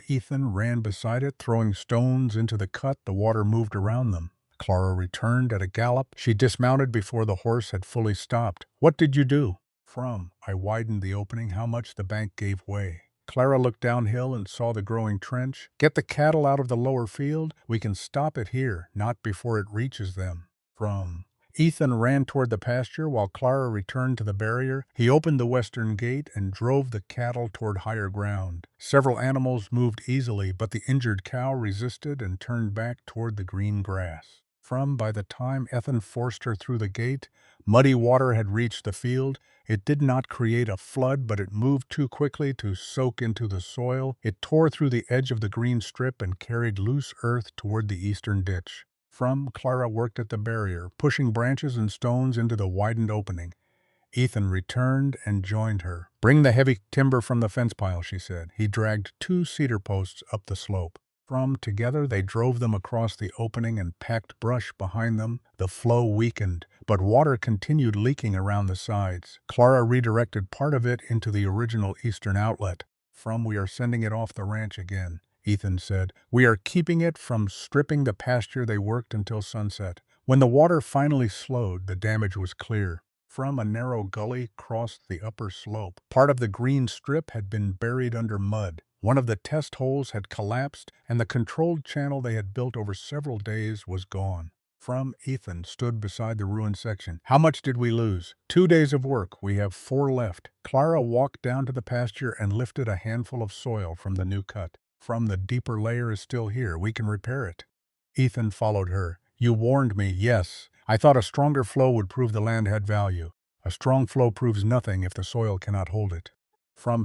Ethan ran beside it, throwing stones into the cut. The water moved around them. Clara returned at a gallop. She dismounted before the horse had fully stopped. "What did you do?" I widened the opening. How much the bank gave way. Clara looked downhill and saw the growing trench. "Get the cattle out of the lower field. We can stop it here, not before it reaches them." Ethan ran toward the pasture while Clara returned to the barrier. He opened the western gate and drove the cattle toward higher ground. Several animals moved easily, but the injured cow resisted and turned back toward the green grass. By the time Ethan forced her through the gate, muddy water had reached the field. It did not create a flood, but it moved too quickly to soak into the soil. It tore through the edge of the green strip and carried loose earth toward the eastern ditch. Clara worked at the barrier, pushing branches and stones into the widened opening. Ethan returned and joined her. "Bring the heavy timber from the fence pile," she said. He dragged 2 cedar posts up the slope. Together they drove them across the opening and packed brush behind them. The flow weakened, but water continued leaking around the sides. Clara redirected part of it into the original eastern outlet. "We are sending it off the ranch again," Ethan said. "We are keeping it from stripping the pasture." They worked until sunset. When the water finally slowed, the damage was clear. A narrow gully crossed the upper slope. Part of the green strip had been buried under mud. One of the test holes had collapsed, and the controlled channel they had built over several days was gone. Ethan stood beside the ruined section. "How much did we lose?" "2 days of work. We have 4 left." Clara walked down to the pasture and lifted a handful of soil from the new cut. "The deeper layer is still here. We can repair it." Ethan followed her. "You warned me." "Yes. I thought a stronger flow would prove the land had value." "A strong flow proves nothing if the soil cannot hold it."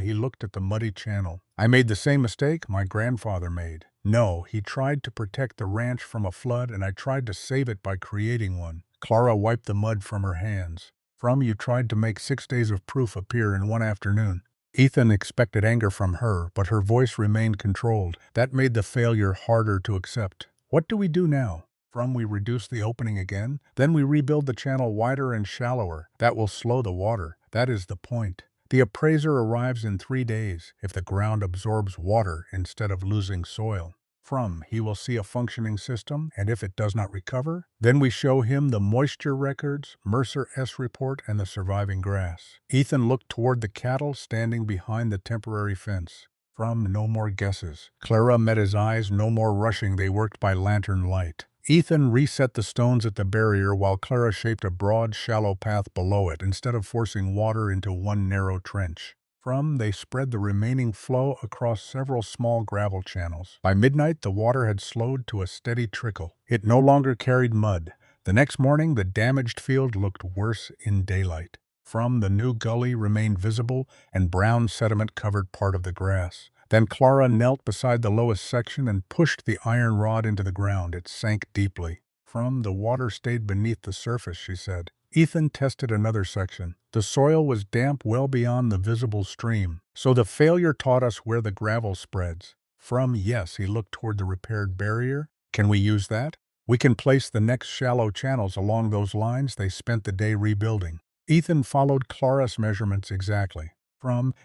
He looked at the muddy channel. "I made the same mistake my grandfather made." "No, he tried to protect the ranch from a flood, and I tried to save it by creating one." Clara wiped the mud from her hands. You tried to make 6 days of proof appear in one afternoon." Ethan expected anger from her, but her voice remained controlled. That made the failure harder to accept. "What do we do now?" We reduce the opening again. Then we rebuild the channel wider and shallower. That will slow the water. That is the point. The appraiser arrives in 3 days. If the ground absorbs water instead of losing soil, he will see a functioning system, and if it does not recover, then we show him the moisture records, Mercer S report, and the surviving grass. Ethan looked toward the cattle standing behind the temporary fence. No more guesses. Clara met his eyes. No more rushing. They worked by lantern light. Ethan reset the stones at the barrier while Clara shaped a broad, shallow path below it instead of forcing water into one narrow trench. They spread the remaining flow across several small gravel channels. By midnight, the water had slowed to a steady trickle. It no longer carried mud. The next morning, the damaged field looked worse in daylight. The new gully remained visible, and brown sediment covered part of the grass. Then Clara knelt beside the lowest section and pushed the iron rod into the ground. It sank deeply. The water stayed beneath the surface," she said. Ethan tested another section. The soil was damp well beyond the visible stream. "So the failure taught us where the gravel spreads." Yes, he looked toward the repaired barrier. "Can we use that?" "We can place the next shallow channels along those lines." They spent the day rebuilding. Ethan followed Clara's measurements exactly.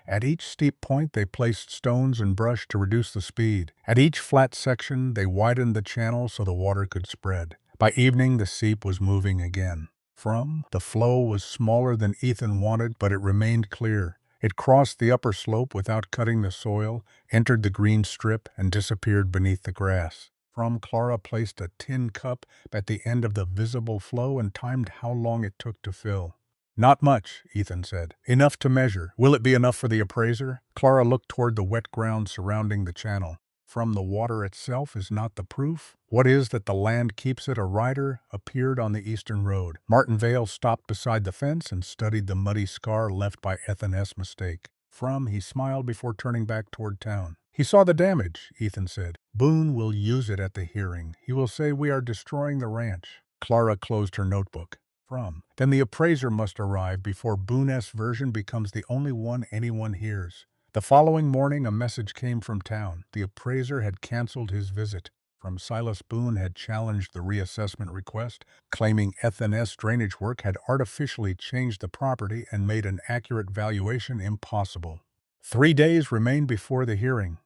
At each steep point they placed stones and brush to reduce the speed. At each flat section they widened the channel so the water could spread. By evening the seep was moving again. The flow was smaller than Ethan wanted, but it remained clear. It crossed the upper slope without cutting the soil, entered the green strip, and disappeared beneath the grass. Clara placed a tin cup at the end of the visible flow and timed how long it took to fill. "Not much," Ethan said. "Enough to measure. Will it be enough for the appraiser?" Clara looked toward the wet ground surrounding the channel. The water itself is not the proof. What is that the land keeps it? A rider appeared on the eastern road. Martin Vale stopped beside the fence and studied the muddy scar left by Ethan's mistake. He smiled before turning back toward town. "He saw the damage," Ethan said. "Boone will use it at the hearing. He will say we are destroying the ranch." Clara closed her notebook. Then the appraiser must arrive before Boone's version becomes the only one anyone hears. The following morning, a message came from town. The appraiser had canceled his visit. From Silas Boone had challenged the reassessment request, claiming F&S drainage work had artificially changed the property and made an accurate valuation impossible. 3 days remained before the hearing.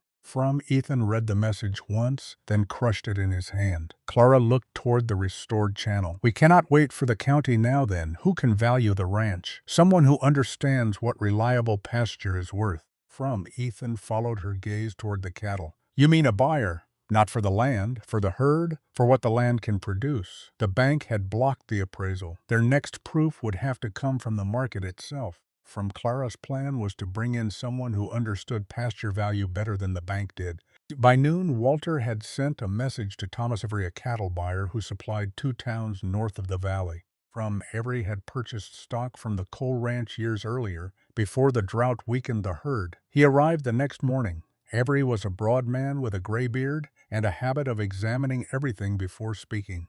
Ethan read the message once, then crushed it in his hand. Clara looked toward the restored channel. "We cannot wait for the county now then. Who can value the ranch? Someone who understands what reliable pasture is worth." Ethan followed her gaze toward the cattle. "You mean a buyer? Not for the land, for the herd, for what the land can produce." The bank had blocked the appraisal. Their next proof would have to come from the market itself. Clara's plan was to bring in someone who understood pasture value better than the bank did. By noon, Walter had sent a message to Thomas Avery, a cattle buyer who supplied 2 towns north of the valley. Avery had purchased stock from the coal ranch years earlier, before the drought weakened the herd. He arrived the next morning. Avery was a broad man with a gray beard and a habit of examining everything before speaking.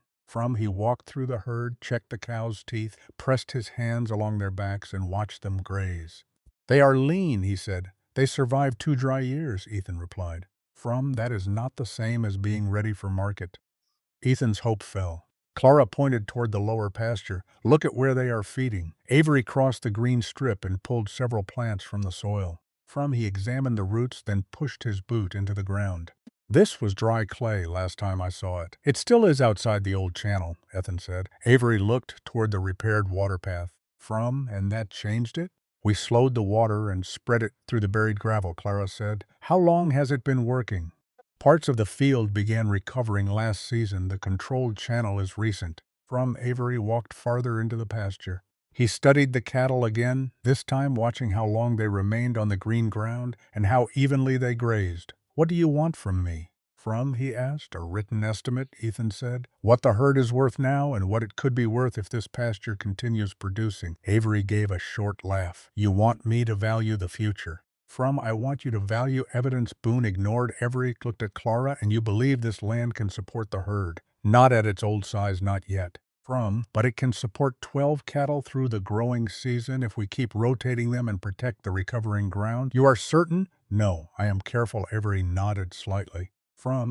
He walked through the herd, checked the cows' teeth, pressed his hands along their backs, and watched them graze. "They are lean," he said. "They survived 2 dry years," Ethan replied. That is not the same as being ready for market." Ethan's hope fell. Clara pointed toward the lower pasture. "Look at where they are feeding." Avery crossed the green strip and pulled several plants from the soil. He examined the roots, then pushed his boot into the ground. "This was dry clay last time I saw it. It still is outside the old channel," Ethan said. Avery looked toward the repaired water path. "And that changed it?" "We slowed the water and spread it through the buried gravel," Clara said. "How long has it been working?" "Parts of the field began recovering last season. The controlled channel is recent." Avery walked farther into the pasture. He studied the cattle again, this time watching how long they remained on the green ground and how evenly they grazed. "What do you want from me?" He asked. "A written estimate," Ethan said. "What the herd is worth now and what it could be worth if this pasture continues producing." Avery gave a short laugh. "You want me to value the future." "I want you to value evidence Boone ignored." Avery looked at Clara. "And you believe this land can support the herd?" "Not at its old size, not yet." "But it can support 12 cattle through the growing season if we keep rotating them and protect the recovering ground." "You are certain?" "No, I am careful." Avery nodded slightly.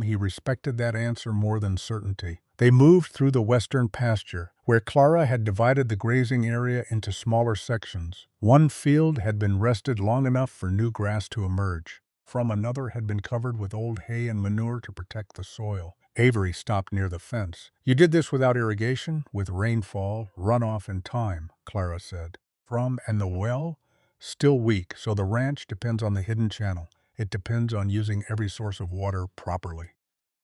He respected that answer more than certainty. They moved through the western pasture, where Clara had divided the grazing area into smaller sections. One field had been rested long enough for new grass to emerge. Another had been covered with old hay and manure to protect the soil. Avery stopped near the fence. "You did this without irrigation?" "With rainfall, runoff, and time," Clara said. "And the well?" "Still weak, so the ranch depends on the hidden channel. It depends on using every source of water properly."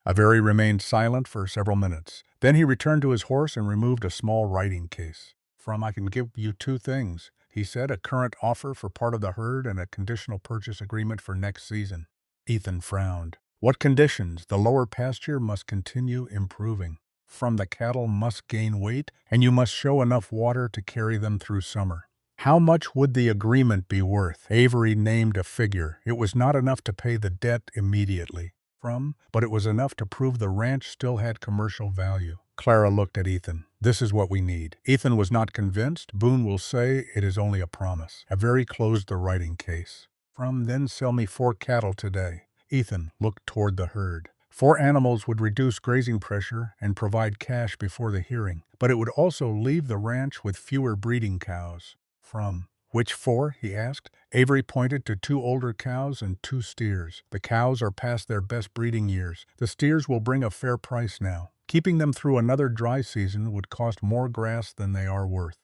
Avery remained silent for several minutes. Then he returned to his horse and removed a small writing case. "I can give you 2 things," he said, "a current offer for part of the herd and a conditional purchase agreement for next season." Ethan frowned. "What conditions?" "The lower pasture must continue improving. The cattle must gain weight, and you must show enough water to carry them through summer." "How much would the agreement be worth?" Avery named a figure. "It was not enough to pay the debt immediately." But it was enough to prove the ranch still had commercial value." Clara looked at Ethan. "This is what we need." Ethan was not convinced. "Boone will say it is only a promise." Avery closed the writing case. "Then sell me 4 cattle today." Ethan looked toward the herd. 4 animals would reduce grazing pressure and provide cash before the hearing, but it would also leave the ranch with fewer breeding cows. "Which 4?" he asked. Avery pointed to 2 older cows and 2 steers. "The cows are past their best breeding years. The steers will bring a fair price now. Keeping them through another dry season would cost more grass than they are worth."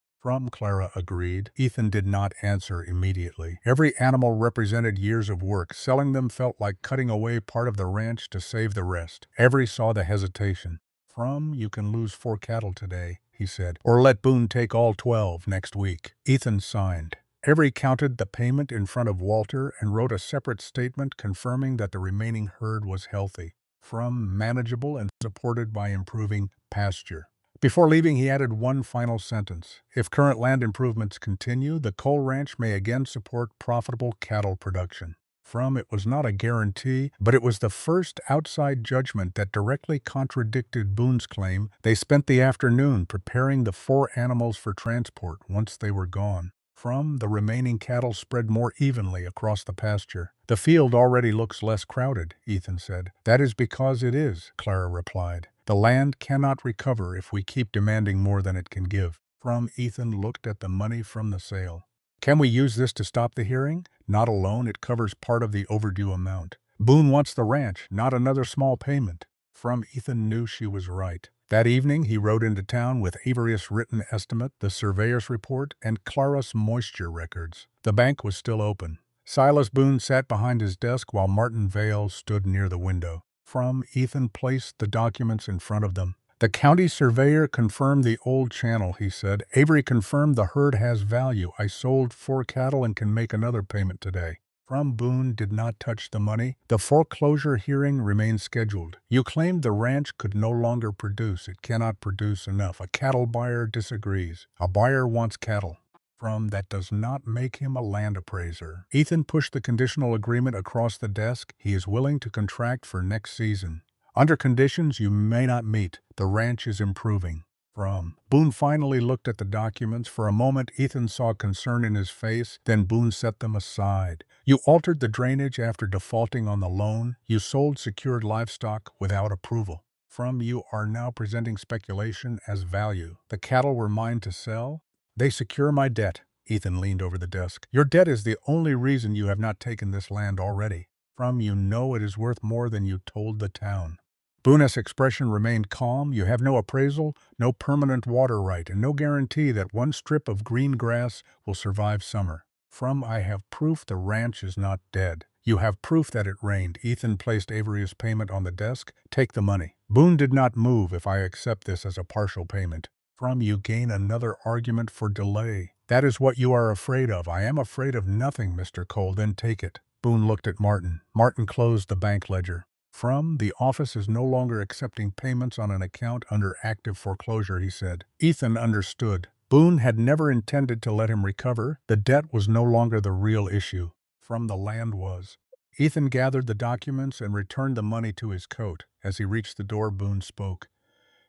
Clara agreed. Ethan did not answer immediately. Every animal represented years of work. Selling them felt like cutting away part of the ranch to save the rest. Avery saw the hesitation. "You can lose 4 cattle today," he said, "or let Boone take all 12 next week." Ethan signed. Avery counted the payment in front of Walter and wrote a separate statement confirming that the remaining herd was healthy, manageable, and supported by improving pasture. Before leaving, he added one final sentence. "If current land improvements continue, the coal ranch may again support profitable cattle production." It was not a guarantee, but it was the first outside judgment that directly contradicted Boone's claim. They spent the afternoon preparing the 4 animals for transport once they were gone. From the remaining cattle spread more evenly across the pasture. The field already looks less crowded, Ethan said. That is because it is, Clara replied. The land cannot recover if we keep demanding more than it can give. From Ethan looked at the money from the sale. Can we use this to stop the hearing? Not alone, it covers part of the overdue amount. Boone wants the ranch, not another small payment. From Ethan knew she was right. That evening, he rode into town with Avery's written estimate, the surveyor's report, and Clara's moisture records. The bank was still open. Silas Boone sat behind his desk while Martin Vale stood near the window. From Ethan placed the documents in front of them. The county surveyor confirmed the old channel, he said. Avery confirmed the herd has value. I sold 4 cattle and can make another payment today. From Boone did not touch the money. The foreclosure hearing remained scheduled. You claimed the ranch could no longer produce. It cannot produce enough. A cattle buyer disagrees. A buyer wants cattle. From that does not make him a land appraiser. Ethan pushed the conditional agreement across the desk. He is willing to contract for next season. Under conditions you may not meet. The ranch is improving. From Boone finally looked at the documents. For a moment, Ethan saw concern in his face. Then Boone set them aside. You altered the drainage after defaulting on the loan. You sold secured livestock without approval. From you are now presenting speculation as value. The cattle were mine to sell. They secure my debt. Ethan leaned over the desk. Your debt is the only reason you have not taken this land already. From you know it is worth more than you told the town. Boone's expression remained calm. You have no appraisal, no permanent water right, and no guarantee that one strip of green grass will survive summer. From I have proof the ranch is not dead. You have proof that it rained. Ethan placed Avery's payment on the desk. Take the money. Boone did not move if I accept this as a partial payment. From you gain another argument for delay. That is what you are afraid of. I am afraid of nothing, Mr. Cole. Then take it. Boone looked at Martin. Martin closed the bank ledger. From the office is no longer accepting payments on an account under active foreclosure, he said. Ethan understood. Boone had never intended to let him recover. The debt was no longer the real issue. From the land was. Ethan gathered the documents and returned the money to his coat. As he reached the door, Boone spoke.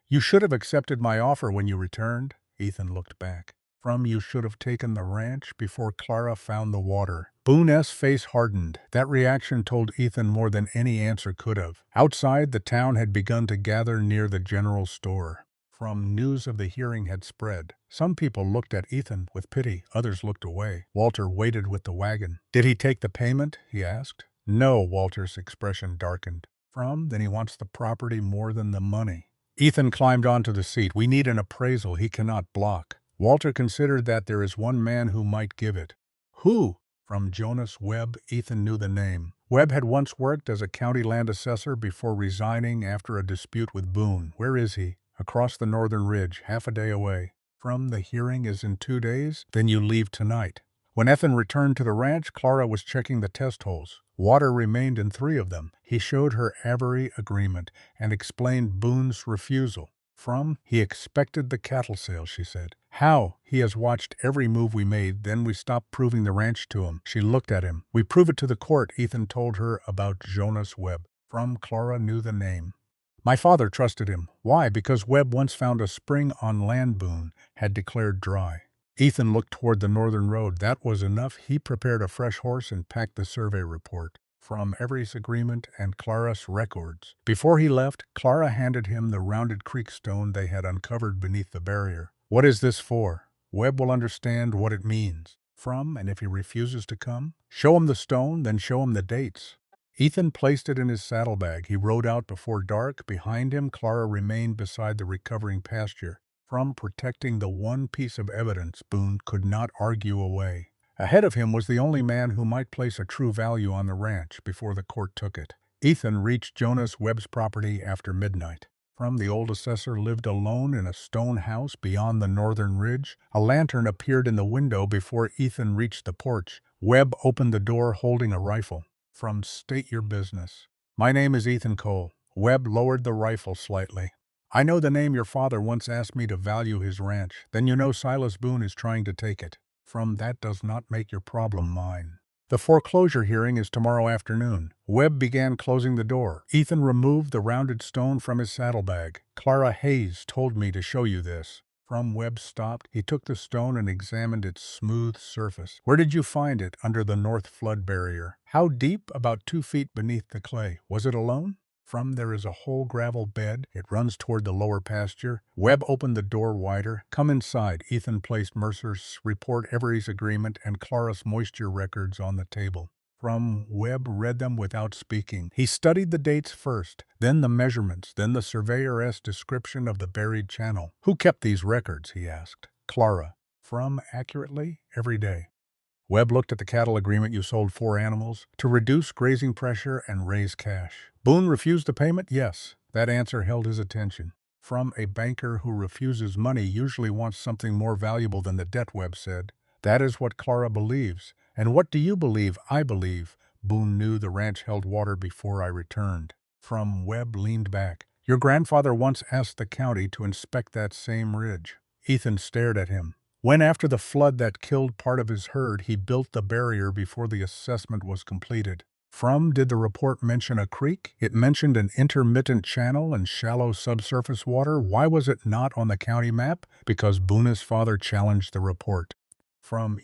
You should have accepted my offer when you returned. Ethan looked back. From you should have taken the ranch before Clara found the water. Boone's face hardened. That reaction told Ethan more than any answer could have. Outside, the town had begun to gather near the general store. From news of the hearing had spread. Some people looked at Ethan with pity. Others looked away. Walter waited with the wagon. Did he take the payment? He asked. No, Walter's expression darkened. Then he wants the property more than the money. Ethan climbed onto the seat. We need an appraisal he cannot block. Walter considered that there is one man who might give it. Who? From Jonas Webb, Ethan knew the name. Webb had once worked as a county land assessor before resigning after a dispute with Boone. Where is he? Across the northern ridge, half a day away. The hearing is in 2 days? Then you leave tonight. When Ethan returned to the ranch, Clara was checking the test holes. Water remained in 3 of them. He showed her Avery agreement and explained Boone's refusal. He expected the cattle sale, she said. How? He has watched every move we made, then we stopped proving the ranch to him. She looked at him. We prove it to the court. Ethan told her about Jonas Webb. Clara knew the name. My father trusted him. Why? Because Webb once found a spring on land Boone had declared dry. Ethan looked toward the northern road. That was enough. He prepared a fresh horse and packed the survey report. Avery's agreement and Clara's records. Before he left, Clara handed him the rounded creek stone they had uncovered beneath the barrier. What is this for? Webb will understand what it means. And if he refuses to come, show him the stone, then show him the dates. Ethan placed it in his saddlebag. He rode out before dark. Behind him, Clara remained beside the recovering pasture. Protecting the one piece of evidence Boone could not argue away. Ahead of him was the only man who might place a true value on the ranch before the court took it. Ethan reached Jonas Webb's property after midnight. The old assessor lived alone in a stone house beyond the northern ridge. A lantern appeared in the window before Ethan reached the porch. Webb opened the door holding a rifle. State your business. My name is Ethan Cole. Webb lowered the rifle slightly. I know the name your father once asked me to value his ranch. Then you know Silas Boone is trying to take it. That does not make your problem mine. The foreclosure hearing is tomorrow afternoon. Webb began closing the door. Ethan removed the rounded stone from his saddlebag. Clara Hayes told me to show you this. Webb stopped. He took the stone and examined its smooth surface. Where did you find it? Under the north flood barrier. How deep? About 2 feet beneath the clay. Was it alone? There is a whole gravel bed. It runs toward the lower pasture. Webb opened the door wider. Come inside. Ethan placed Mercer's report, Every's agreement, and Clara's moisture records on the table. Webb read them without speaking. He studied the dates first, then the measurements, then the surveyor's description of the buried channel. Who kept these records? He asked. Clara. Accurately? Every day. Webb looked at the cattle agreement. You sold 4 animals to reduce grazing pressure and raise cash. Boone refused the payment? Yes. That answer held his attention. A banker who refuses money usually wants something more valuable than the debt, Webb said. That is what Clara believes. And what do you believe? I believe. Boone knew the ranch held water before I returned. Webb leaned back. Your grandfather once asked the county to inspect that same ridge. Ethan stared at him. When, after the flood that killed part of his herd, he built the barrier before the assessment was completed. Did the report mention a creek? It mentioned an intermittent channel and shallow subsurface water. Why was it not on the county map? Because Boone's father challenged the report.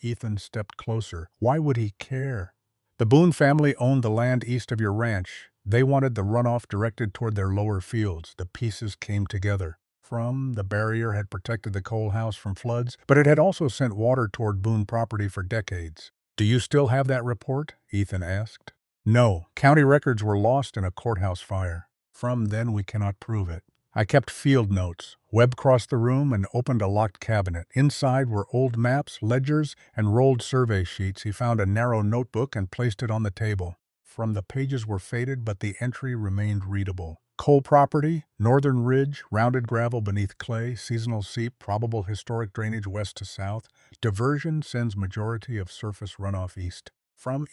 Ethan stepped closer. Why would he care? The Boone family owned the land east of your ranch. They wanted the runoff directed toward their lower fields. The pieces came together. The barrier had protected the coal house from floods, but it had also sent water toward Boone property for decades. Do you still have that report? Ethan asked. No, county records were lost in a courthouse fire. Then we cannot prove it. I kept field notes. Webb crossed the room and opened a locked cabinet. Inside were old maps, ledgers, and rolled survey sheets. He found a narrow notebook and placed it on the table. The pages were faded, but the entry remained readable. Coal property, northern ridge, rounded gravel beneath clay, seasonal seep, probable historic drainage west to south. Diversion sends majority of surface runoff east.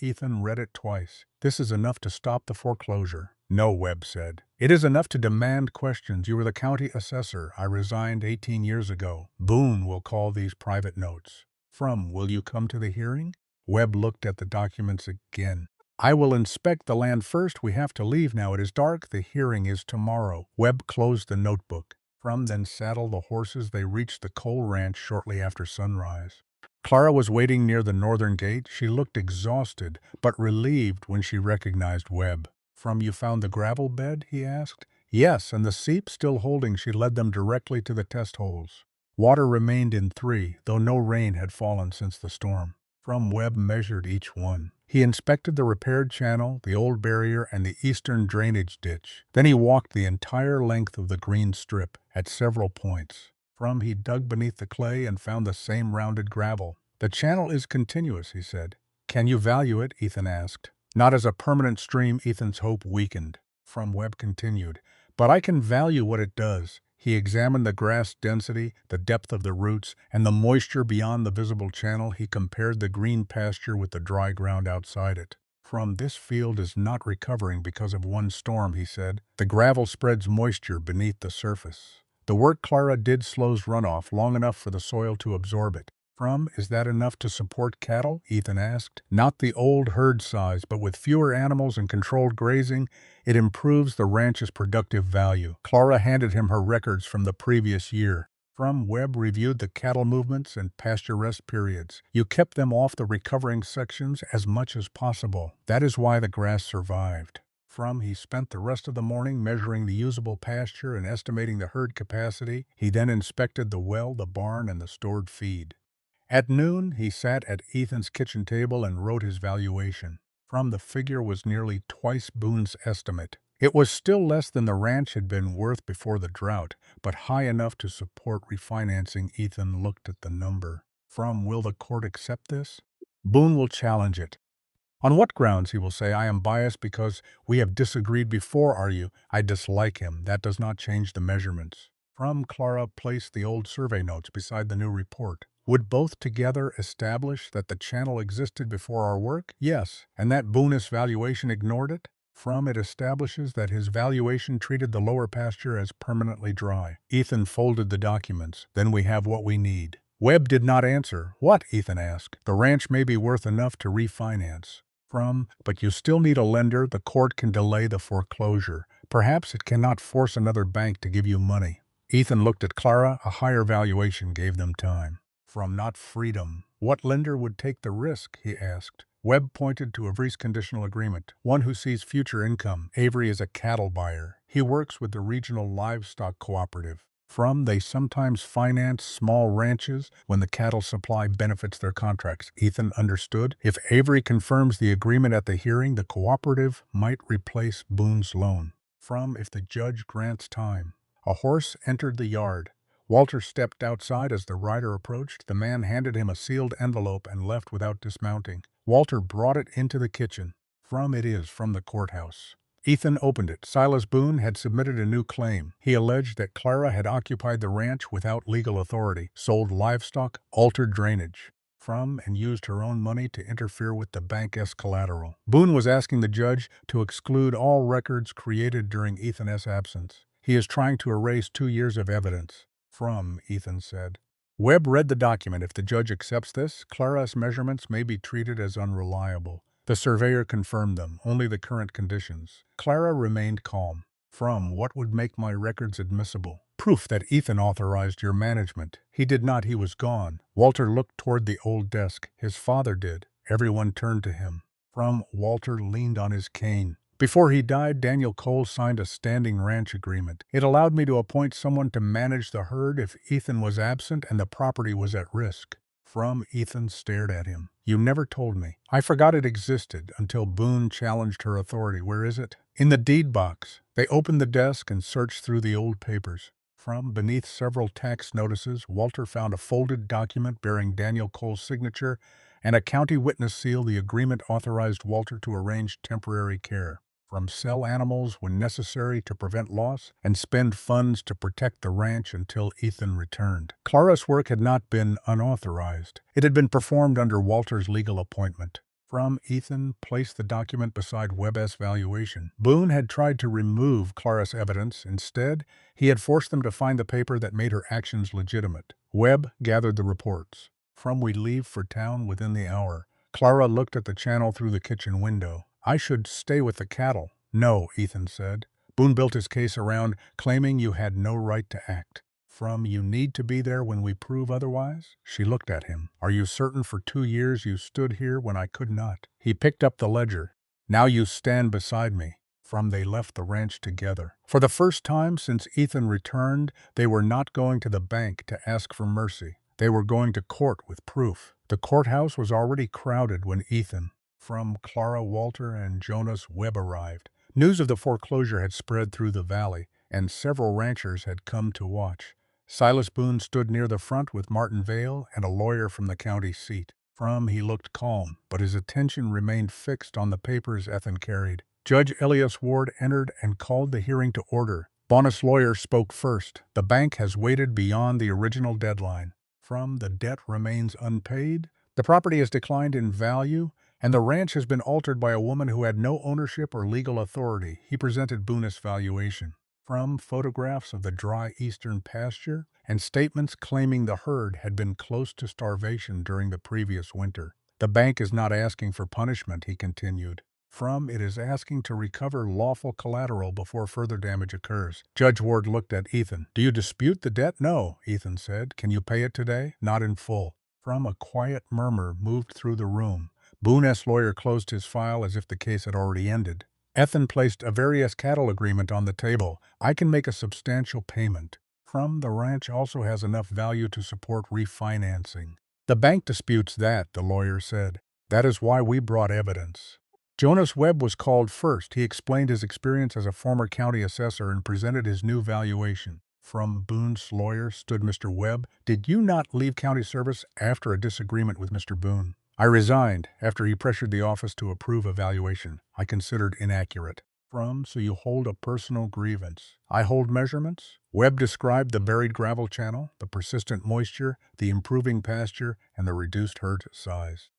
Ethan read it twice. This is enough to stop the foreclosure. No, Webb said. It is enough to demand questions. You were the county assessor. I resigned 18 years ago. Boone will call these private notes. Will you come to the hearing? Webb looked at the documents again. I will inspect the land first. We have to leave now. It is dark. The hearing is tomorrow. Webb closed the notebook. Then saddled the horses. They reached the coal ranch shortly after sunrise. Clara was waiting near the northern gate. She looked exhausted, but relieved when she recognized Webb. You found the gravel bed? He asked. Yes, and the seep still holding. She led them directly to the test holes. Water remained in 3, though no rain had fallen since the storm. Webb measured each one. He inspected the repaired channel, the old barrier, and the eastern drainage ditch. Then he walked the entire length of the green strip at several points. He dug beneath the clay and found the same rounded gravel. The channel is continuous, he said. Can you value it? Ethan asked. Not as a permanent stream. Ethan's hope weakened. Webb continued. But I can value what it does. He examined the grass density, the depth of the roots, and the moisture beyond the visible channel. He compared the green pasture with the dry ground outside it. This field is not recovering because of one storm, he said. The gravel spreads moisture beneath the surface. The work Clara did slows runoff long enough for the soil to absorb it. Is that enough to support cattle? Ethan asked. Not the old herd size, but with fewer animals and controlled grazing, it improves the ranch's productive value. Clara handed him her records from the previous year. Webb reviewed the cattle movements and pasture rest periods. You kept them off the recovering sections as much as possible. That is why the grass survived. He spent the rest of the morning measuring the usable pasture and estimating the herd capacity. He then inspected the well, the barn, and the stored feed. At noon, he sat at Ethan's kitchen table and wrote his valuation. The figure was nearly twice Boone's estimate. It was still less than the ranch had been worth before the drought, but high enough to support refinancing. Ethan looked at the number. Will the court accept this? Boone will challenge it. On what grounds? He will say, I am biased because we have disagreed before, are you? I dislike him. That does not change the measurements. Clara placed the old survey notes beside the new report. Would both together establish that the channel existed before our work? Yes. And that Boone's valuation ignored it? It establishes that his valuation treated the lower pasture as permanently dry. Ethan folded the documents. Then we have what we need. Webb did not answer. What? Ethan asked. The ranch may be worth enough to refinance. But you still need a lender. The court can delay the foreclosure. Perhaps it cannot force another bank to give you money. Ethan looked at Clara. A higher valuation gave them time. From not freedom. What lender would take the risk, he asked. Webb pointed to Avery's conditional agreement, one who sees future income. Avery is a cattle buyer. He works with the regional livestock cooperative. They sometimes finance small ranches when the cattle supply benefits their contracts. Ethan understood. If Avery confirms the agreement at the hearing, the cooperative might replace Boone's loan. If the judge grants time. A horse entered the yard. Walter stepped outside as the rider approached. The man handed him a sealed envelope and left without dismounting. Walter brought it into the kitchen. It is from the courthouse. Ethan opened it. Silas Boone had submitted a new claim. He alleged that Clara had occupied the ranch without legal authority, sold livestock, altered drainage, and used her own money to interfere with the bank's collateral. Boone was asking the judge to exclude all records created during Ethan's absence. He is trying to erase 2 years of evidence. Ethan said. Webb read the document. If the judge accepts this, Clara's measurements may be treated as unreliable. The surveyor confirmed them, only the current conditions. Clara remained calm. What would make my records admissible? Proof that Ethan authorized your management. He did not, he was gone. Walter looked toward the old desk. His father did. Everyone turned to him. Walter leaned on his cane. Before he died, Daniel Cole signed a standing ranch agreement. It allowed me to appoint someone to manage the herd if Ethan was absent and the property was at risk. Ethan stared at him. You never told me. I forgot it existed until Boone challenged her authority. Where is it? In the deed box. They opened the desk and searched through the old papers. Beneath several tax notices, Walter found a folded document bearing Daniel Cole's signature and a county witness seal. The agreement authorized Walter to arrange temporary care. Sell animals when necessary to prevent loss, and spend funds to protect the ranch until Ethan returned. Clara's work had not been unauthorized. It had been performed under Walter's legal appointment. Ethan placed the document beside Webb's valuation. Boone had tried to remove Clara's evidence. Instead, he had forced them to find the paper that made her actions legitimate. Webb gathered the reports. We leave for town within the hour. Clara looked at the channel through the kitchen window. I should stay with the cattle. No, Ethan said. Boone built his case around claiming you had no right to act. You need to be there when we prove otherwise? She looked at him. Are you certain for 2 years you stood here when I could not? He picked up the ledger. Now you stand beside me. They left the ranch together. For the first time since Ethan returned, they were not going to the bank to ask for mercy. They were going to court with proof. The courthouse was already crowded when Ethan, Clara, Walter, and Jonas Webb arrived. News of the foreclosure had spread through the valley, and several ranchers had come to watch. Silas Boone stood near the front with Martin Vale and a lawyer from the county seat. He looked calm, but his attention remained fixed on the papers Ethan carried. Judge Elias Ward entered and called the hearing to order. Bonus lawyer spoke first. The bank has waited beyond the original deadline. The debt remains unpaid. The property has declined in value, and the ranch has been altered by a woman who had no ownership or legal authority. He presented Boone's valuation. Photographs of the dry eastern pasture and statements claiming the herd had been close to starvation during the previous winter. The bank is not asking for punishment, he continued. It is asking to recover lawful collateral before further damage occurs. Judge Ward looked at Ethan. Do you dispute the debt? No, Ethan said. Can you pay it today? Not in full. A quiet murmur moved through the room. Boone's lawyer closed his file as if the case had already ended. Ethan placed a various cattle agreement on the table. I can make a substantial payment. The ranch also has enough value to support refinancing. The bank disputes that, the lawyer said. That is why we brought evidence. Jonas Webb was called first. He explained his experience as a former county assessor and presented his new valuation. Boone's lawyer stood Mr. Webb. Did you not leave county service after a disagreement with Mr. Boone? I resigned after he pressured the office to approve a valuation I considered inaccurate. So you hold a personal grievance. I hold measurements. Webb described the buried gravel channel, the persistent moisture, the improving pasture, and the reduced herd size.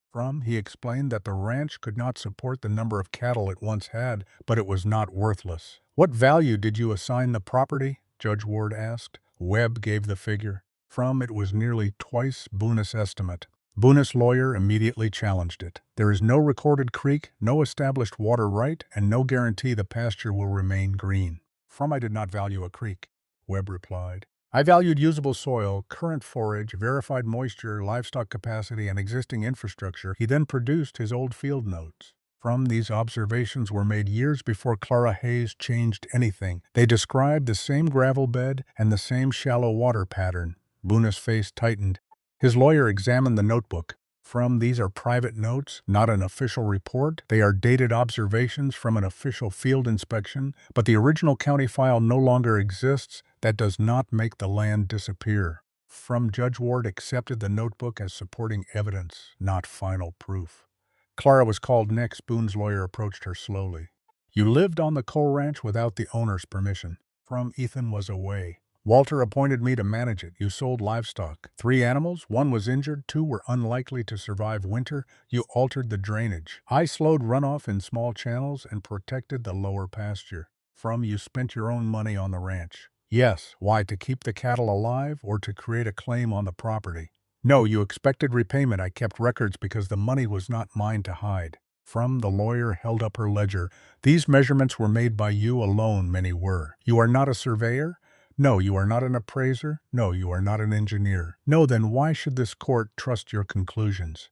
He explained that the ranch could not support the number of cattle it once had, but it was not worthless. What value did you assign the property? Judge Ward asked. Webb gave the figure. It was nearly twice Boone's estimate. Boone's lawyer immediately challenged it. There is no recorded creek, no established water right, and no guarantee the pasture will remain green. I did not value a creek, Webb replied. I valued usable soil, current forage, verified moisture, livestock capacity, and existing infrastructure. He then produced his old field notes. From these observations were made years before Clara Hayes changed anything. They described the same gravel bed and the same shallow water pattern. Boona's face tightened. His lawyer examined the notebook. These are private notes, not an official report. They are dated observations from an official field inspection, but the original county file no longer exists. That does not make the land disappear. Judge Ward accepted the notebook as supporting evidence, not final proof. Clara was called next. Boone's lawyer approached her slowly. You lived on the coal ranch without the owner's permission. Ethan was away. Walter appointed me to manage it. You sold livestock. 3 animals, 1 was injured, 2 were unlikely to survive winter. You altered the drainage. I slowed runoff in small channels and protected the lower pasture. You spent your own money on the ranch. Yes, why, to keep the cattle alive or to create a claim on the property? No, you expected repayment. I kept records because the money was not mine to hide. The lawyer held up her ledger. These measurements were made by you alone. Many were. You are not a surveyor? No, you are not an appraiser? No, you are not an engineer. No, then why should this court trust your conclusions?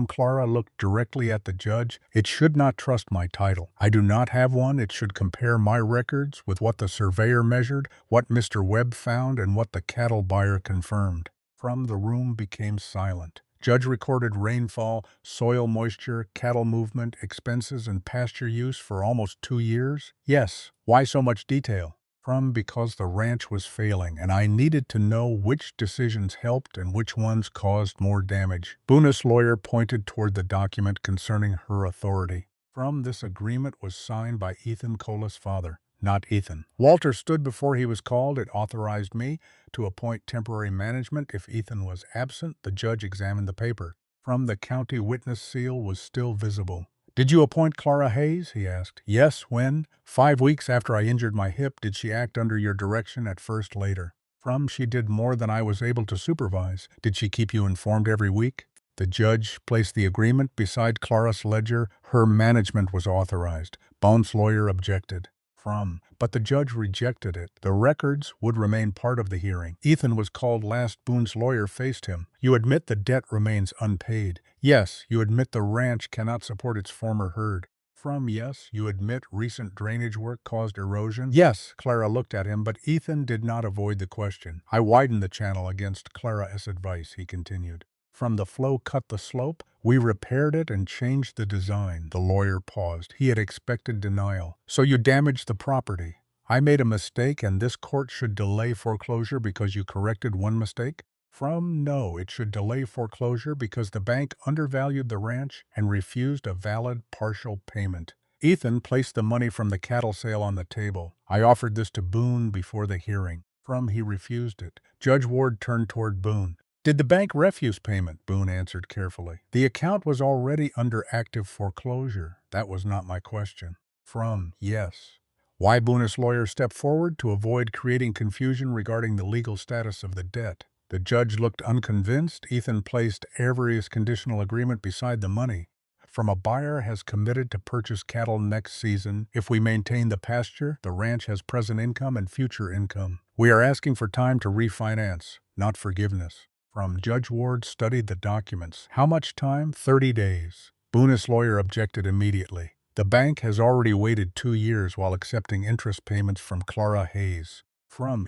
Clara looked directly at the judge. It should not trust my title. I do not have one. It should compare my records with what the surveyor measured, what Mr. Webb found, and what the cattle buyer confirmed. The room became silent. Judge recorded rainfall, soil moisture, cattle movement, expenses, and pasture use for almost 2 years? Yes. Why so much detail? Because the ranch was failing, and I needed to know which decisions helped and which ones caused more damage. Boona's lawyer pointed toward the document concerning her authority. This agreement was signed by Ethan Cola's father, not Ethan. Walter stood before he was called. It authorized me to appoint temporary management if Ethan was absent. The judge examined the paper. The county witness seal was still visible. Did you appoint Clara Hayes? He asked. Yes, when? 5 weeks after I injured my hip. Did she act under your direction at first? Later. She did more than I was able to supervise. Did she keep you informed every week? The judge placed the agreement beside Clara's ledger. Her management was authorized. Bone's lawyer objected. But the judge rejected it. The records would remain part of the hearing. Ethan was called last. Boone's lawyer faced him. You admit the debt remains unpaid. Yes. You admit the ranch cannot support its former herd. Yes. You admit recent drainage work caused erosion. Yes. Clara looked at him, but Ethan did not avoid the question. I widened the channel against Clara's advice, he continued. The flow cut the slope. We repaired it and changed the design. The lawyer paused. He had expected denial. So you damaged the property. I made a mistake, and this court should delay foreclosure because you corrected one mistake? No, it should delay foreclosure because the bank undervalued the ranch and refused a valid partial payment. Ethan placed the money from the cattle sale on the table. I offered this to Boone before the hearing. He refused it. Judge Ward turned toward Boone. Did the bank refuse payment? Boone answered carefully. The account was already under active foreclosure. That was not my question. Yes. Why? Boone's lawyer stepped forward to avoid creating confusion regarding the legal status of the debt. The judge looked unconvinced. Ethan placed Avery's conditional agreement beside the money. A buyer has committed to purchase cattle next season. If we maintain the pasture, the ranch has present income and future income. We are asking for time to refinance, not forgiveness. Judge Ward studied the documents. How much time? 30 days. Boone's lawyer objected immediately. The bank has already waited 2 years while accepting interest payments from Clara Hayes.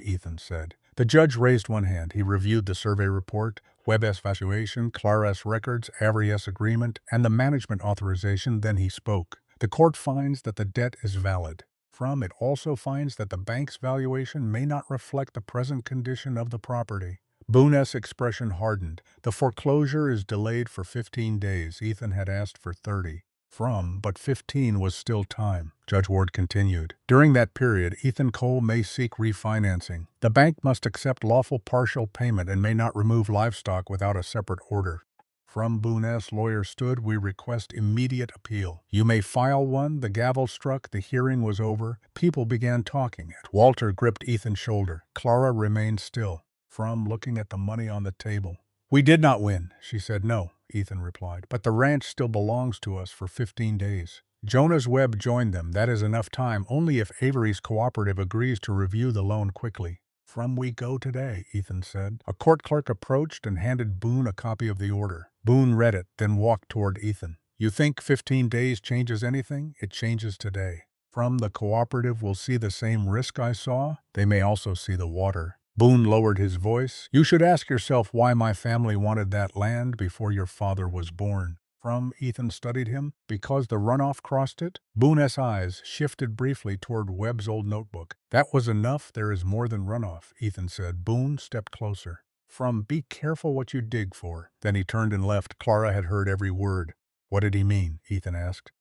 Ethan said. The judge raised one hand. He reviewed the survey report, Webb's valuation, Clara's records, Avery's agreement, and the management authorization. Then he spoke. The court finds that the debt is valid. It also finds that the bank's valuation may not reflect the present condition of the property. Boone's expression hardened. The foreclosure is delayed for 15 days. Ethan had asked for 30. But 15 was still time. Judge Ward continued. During that period, Ethan Cole may seek refinancing. The bank must accept lawful partial payment and may not remove livestock without a separate order. Boone's lawyer stood. We request immediate appeal. You may file one. The gavel struck. The hearing was over. People began talking. Walter gripped Ethan's shoulder. Clara remained still. Looking at the money on the table. We did not win, she said. No, Ethan replied, but the ranch still belongs to us for 15 days. Jonas Webb joined them. That is enough time only if Avery's cooperative agrees to review the loan quickly. From we go today, Ethan said. A court clerk approached and handed Boone a copy of the order. Boone read it, then walked toward Ethan. You think 15 days changes anything? It changes today. From the cooperative will see the same risk I saw. They may also see the water. Boone lowered his voice. You should ask yourself why my family wanted that land before your father was born. From Ethan studied him. Because the runoff crossed it? Boone's eyes shifted briefly toward Webb's old notebook. That was enough. There is more than runoff, Ethan said. Boone stepped closer. From be careful what you dig for. Then he turned and left. Clara had heard every word. What did he mean? Ethan asked.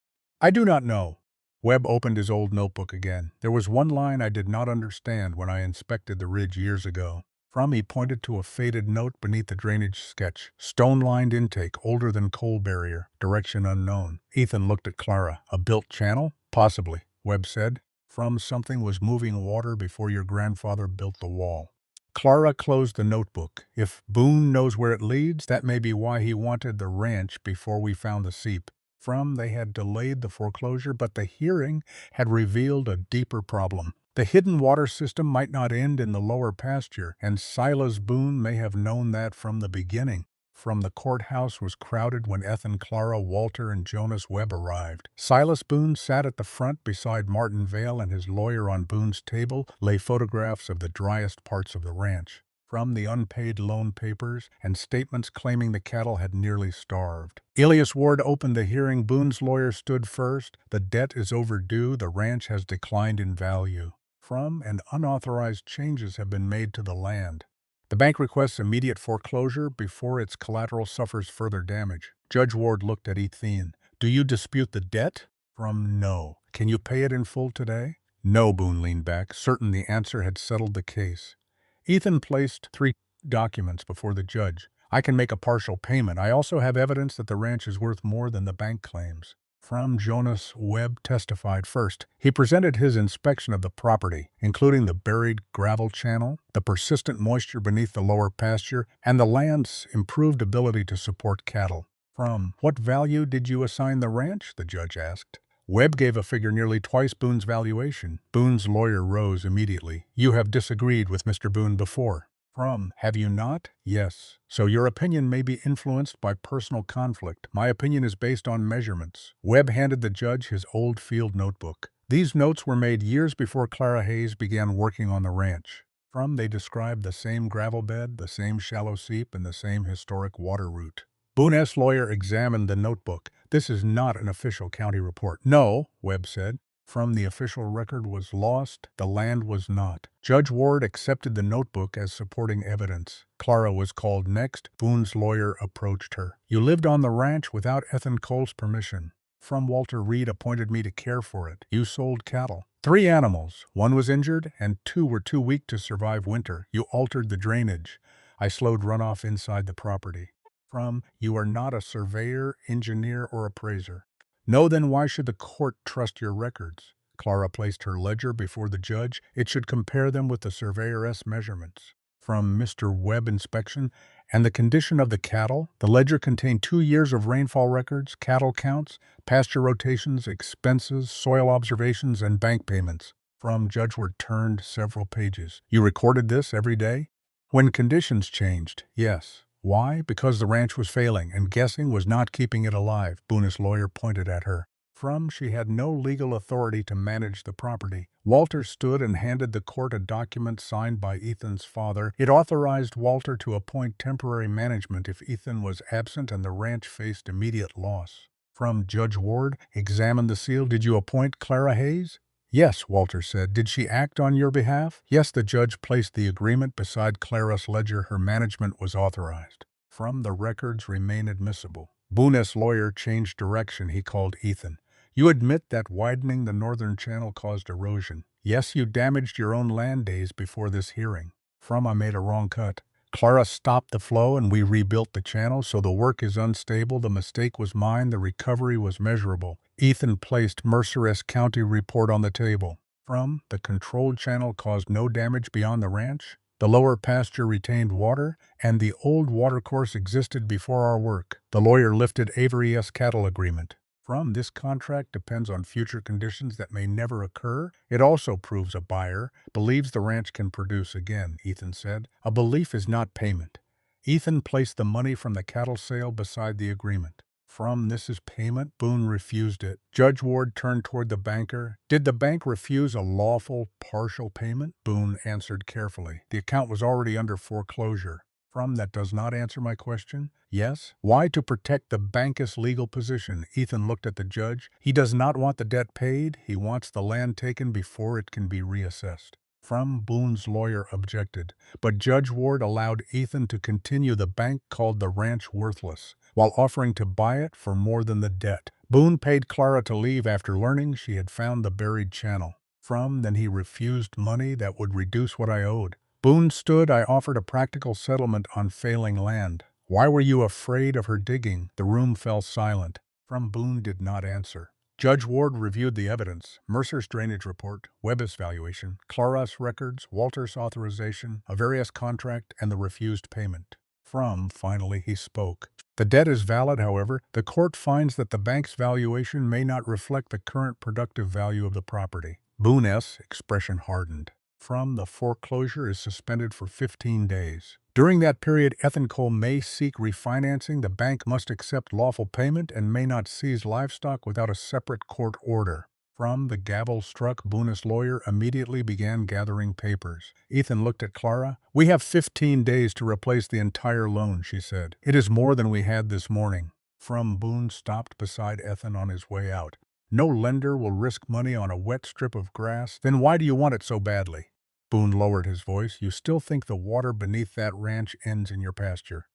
I do not know. Webb opened his old notebook again. There was one line I did not understand when I inspected the ridge years ago. From he pointed to a faded note beneath the drainage sketch. Stone-lined intake, older than coal barrier, direction unknown. Ethan looked at Clara. A built channel? Possibly, Webb said. From something was moving water before your grandfather built the wall. Clara closed the notebook. If Boone knows where it leads, that may be why he wanted the ranch before we found the seep. From they had delayed the foreclosure, but the hearing had revealed a deeper problem. The hidden water system might not end in the lower pasture, and Silas Boone may have known that from the beginning. From the courthouse was crowded when Ethan, Clara, Walter, and Jonas Webb arrived. Silas Boone sat at the front beside Martin Vale, and his lawyer on Boone's table lay photographs of the driest parts of the ranch. From the unpaid loan papers and statements claiming the cattle had nearly starved. Elias Ward opened the hearing. Boone's lawyer stood first. The debt is overdue. The ranch has declined in value. From and unauthorized changes have been made to the land. The bank requests immediate foreclosure before its collateral suffers further damage. Judge Ward looked at Ethan. Do you dispute the debt? From no. Can you pay it in full today? No, Boone leaned back, certain the answer had settled the case. Ethan placed 3 documents before the judge. I can make a partial payment. I also have evidence that the ranch is worth more than the bank claims. From Jonas Webb testified first. He presented his inspection of the property, including the buried gravel channel, the persistent moisture beneath the lower pasture, and the land's improved ability to support cattle. From what value did you assign the ranch? The judge asked. Webb gave a figure nearly twice Boone's valuation. Boone's lawyer rose immediately. You have disagreed with Mr. Boone before. From, have you not? Yes. So your opinion may be influenced by personal conflict. My opinion is based on measurements. Webb handed the judge his old field notebook. These notes were made years before Clara Hayes began working on the ranch. From, they described the same gravel bed, the same shallow seep, and the same historic water route. Boone's lawyer examined the notebook. This is not an official county report. No, Webb said. From the official record was lost, the land was not. Judge Ward accepted the notebook as supporting evidence. Clara was called next. Boone's lawyer approached her. You lived on the ranch without Ethan Cole's permission. From Walter Reed appointed me to care for it. You sold cattle. 3 animals. 1 was injured, and 2 were too weak to survive winter. You altered the drainage. I slowed runoff inside the property. From, you are not a surveyor, engineer, or appraiser. No, then why should the court trust your records? Clara placed her ledger before the judge. It should compare them with the surveyor's measurements. From Mr. Webb inspection and the condition of the cattle, the ledger contained 2 years of rainfall records, cattle counts, pasture rotations, expenses, soil observations, and bank payments. From Judge Ward turned several pages. You recorded this every day? When conditions changed, yes. Why? Because the ranch was failing, and guessing was not keeping it alive. Boone's lawyer pointed at her. From, she had no legal authority to manage the property. Walter stood and handed the court a document signed by Ethan's father. It authorized Walter to appoint temporary management if Ethan was absent and the ranch faced immediate loss. From, Judge Ward examined the seal. Did you appoint Clara Hayes? Yes, Walter said. Did she act on your behalf? Yes, the judge placed the agreement beside Clara's ledger. Her management was authorized. From, the records remain admissible. Boone's lawyer changed direction. He called Ethan. You admit that widening the northern channel caused erosion. Yes, you damaged your own land days before this hearing. From, I made a wrong cut. Clara stopped the flow and we rebuilt the channel, so the work is unstable. The mistake was mine. The recovery was measurable. Ethan placed Mercer's county report on the table. From, the controlled channel caused no damage beyond the ranch. The lower pasture retained water, and the old watercourse existed before our work. The lawyer lifted Avery's cattle agreement. From this contract depends on future conditions that may never occur. It also proves a buyer believes the ranch can produce again, Ethan said. A belief is not payment. Ethan placed the money from the cattle sale beside the agreement. From this is payment, Boone refused it. Judge Ward turned toward the banker. Did the bank refuse a lawful, partial payment? Boone answered carefully. The account was already under foreclosure. From that does not answer my question? Yes. Why? To protect the bank's legal position. Ethan looked at the judge. He does not want the debt paid. He wants the land taken before it can be reassessed. From Boone's lawyer objected, but Judge Ward allowed Ethan to continue. The bank called the ranch worthless, while offering to buy it for more than the debt. Boone paid Clara to leave after learning she had found the buried channel. Then he refused money that would reduce what I owed. Boone stood. I offered a practical settlement on failing land. Why were you afraid of her digging? The room fell silent. Boone did not answer. Judge Ward reviewed the evidence: Mercer's drainage report, Webb's valuation, Clara's records, Walter's authorization, a various contract, and the refused payment. Finally he spoke. The debt is valid, however. The court finds that the bank's valuation may not reflect the current productive value of the property. Boone's expression hardened. The foreclosure is suspended for 15 days. During that period, Ethan may seek refinancing. The bank must accept lawful payment and may not seize livestock without a separate court order. The gavel struck. Boone's lawyer immediately began gathering papers. Ethan looked at Clara. We have 15 days to replace the entire loan, she said. It is more than we had this morning. Boone stopped beside Ethan on his way out. No lender will risk money on a wet strip of grass. Then why do you want it so badly? Boone lowered his voice. You still think the water beneath that ranch ends in your pasture?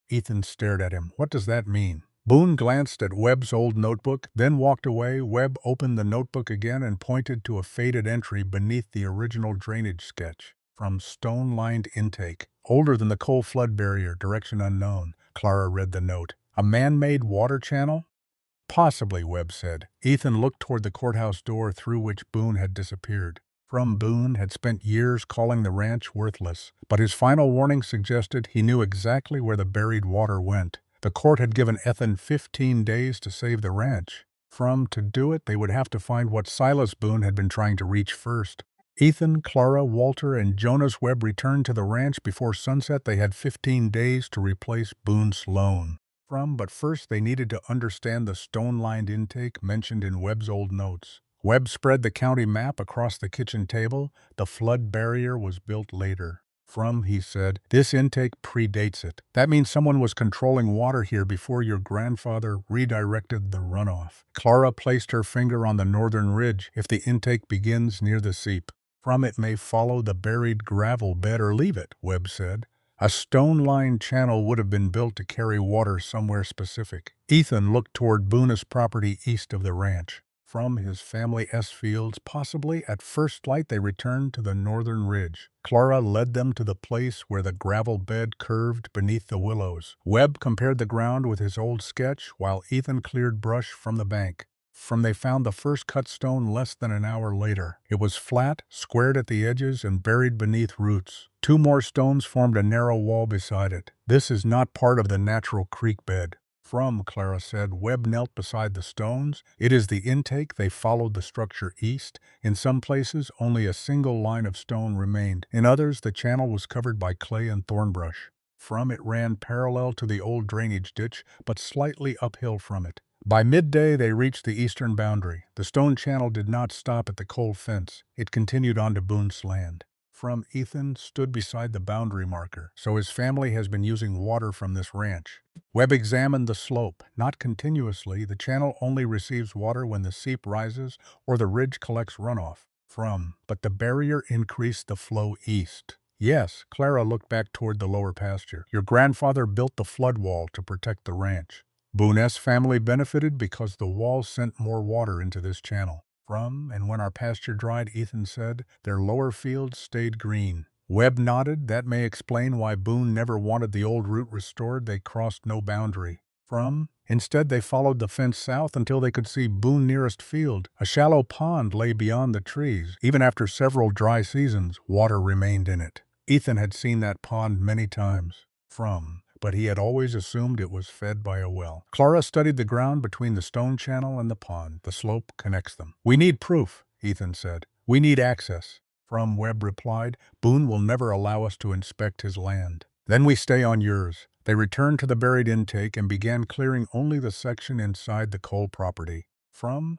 Ethan stared at him. What does that mean? Boone glanced at Webb's old notebook, then walked away. Webb opened the notebook again and pointed to a faded entry beneath the original drainage sketch. Stone-lined intake. Older than the coal flood barrier, direction unknown. Clara read the note. A man-made water channel? Possibly, Webb said. Ethan looked toward the courthouse door through which Boone had disappeared. Boone had spent years calling the ranch worthless, but his final warning suggested he knew exactly where the buried water went. The court had given Ethan 15 days to save the ranch. To do it, they would have to find what Silas Boone had been trying to reach first. Ethan, Clara, Walter, and Jonas Webb returned to the ranch before sunset. They had 15 days to replace Boone's loan. But first they needed to understand the stone-lined intake mentioned in Webb's old notes. Webb spread the county map across the kitchen table. The flood barrier was built later. He said, this intake predates it. That means someone was controlling water here before your grandfather redirected the runoff. Clara placed her finger on the northern ridge. If the intake begins near the seep, it may follow the buried gravel bed or leave it, Webb said. A stone-lined channel would have been built to carry water somewhere specific. Ethan looked toward Boone's property east of the ranch. His family's fields, possibly. At first light they returned to the northern ridge. Clara led them to the place where the gravel bed curved beneath the willows. Webb compared the ground with his old sketch, while Ethan cleared brush from the bank. They found the first cut stone less than an hour later. It was flat, squared at the edges, and buried beneath roots. 2 more stones formed a narrow wall beside it. This is not part of the natural creek bed. Clara said. Webb knelt beside the stones. It is the intake. They followed the structure east. In some places, only a single line of stone remained. In others, the channel was covered by clay and thornbrush. It ran parallel to the old drainage ditch, but slightly uphill from it. By midday, they reached the eastern boundary. The stone channel did not stop at the coal fence. It continued on to Boone's land. Ethan stood beside the boundary marker. So his family has been using water from this ranch. Webb examined the slope. Not continuously. The channel only receives water when the seep rises or the ridge collects runoff. But the barrier increased the flow east. Yes, Clara looked back toward the lower pasture. Your grandfather built the flood wall to protect the ranch. Boone's family benefited because the wall sent more water into this channel. And when our pasture dried, Ethan said, their lower fields stayed green. Webb nodded. That may explain why Boone never wanted the old route restored. They crossed no boundary. Instead, they followed the fence south until they could see Boone's nearest field. A shallow pond lay beyond the trees. Even after several dry seasons, water remained in it. Ethan had seen that pond many times. but he had always assumed it was fed by a well. Clara studied the ground between the stone channel and the pond. The slope connects them. "We need proof," Ethan said. "We need access." Webb replied, "Boone will never allow us to inspect his land." "Then we stay on yours." They returned to the buried intake and began clearing only the section inside the coal property.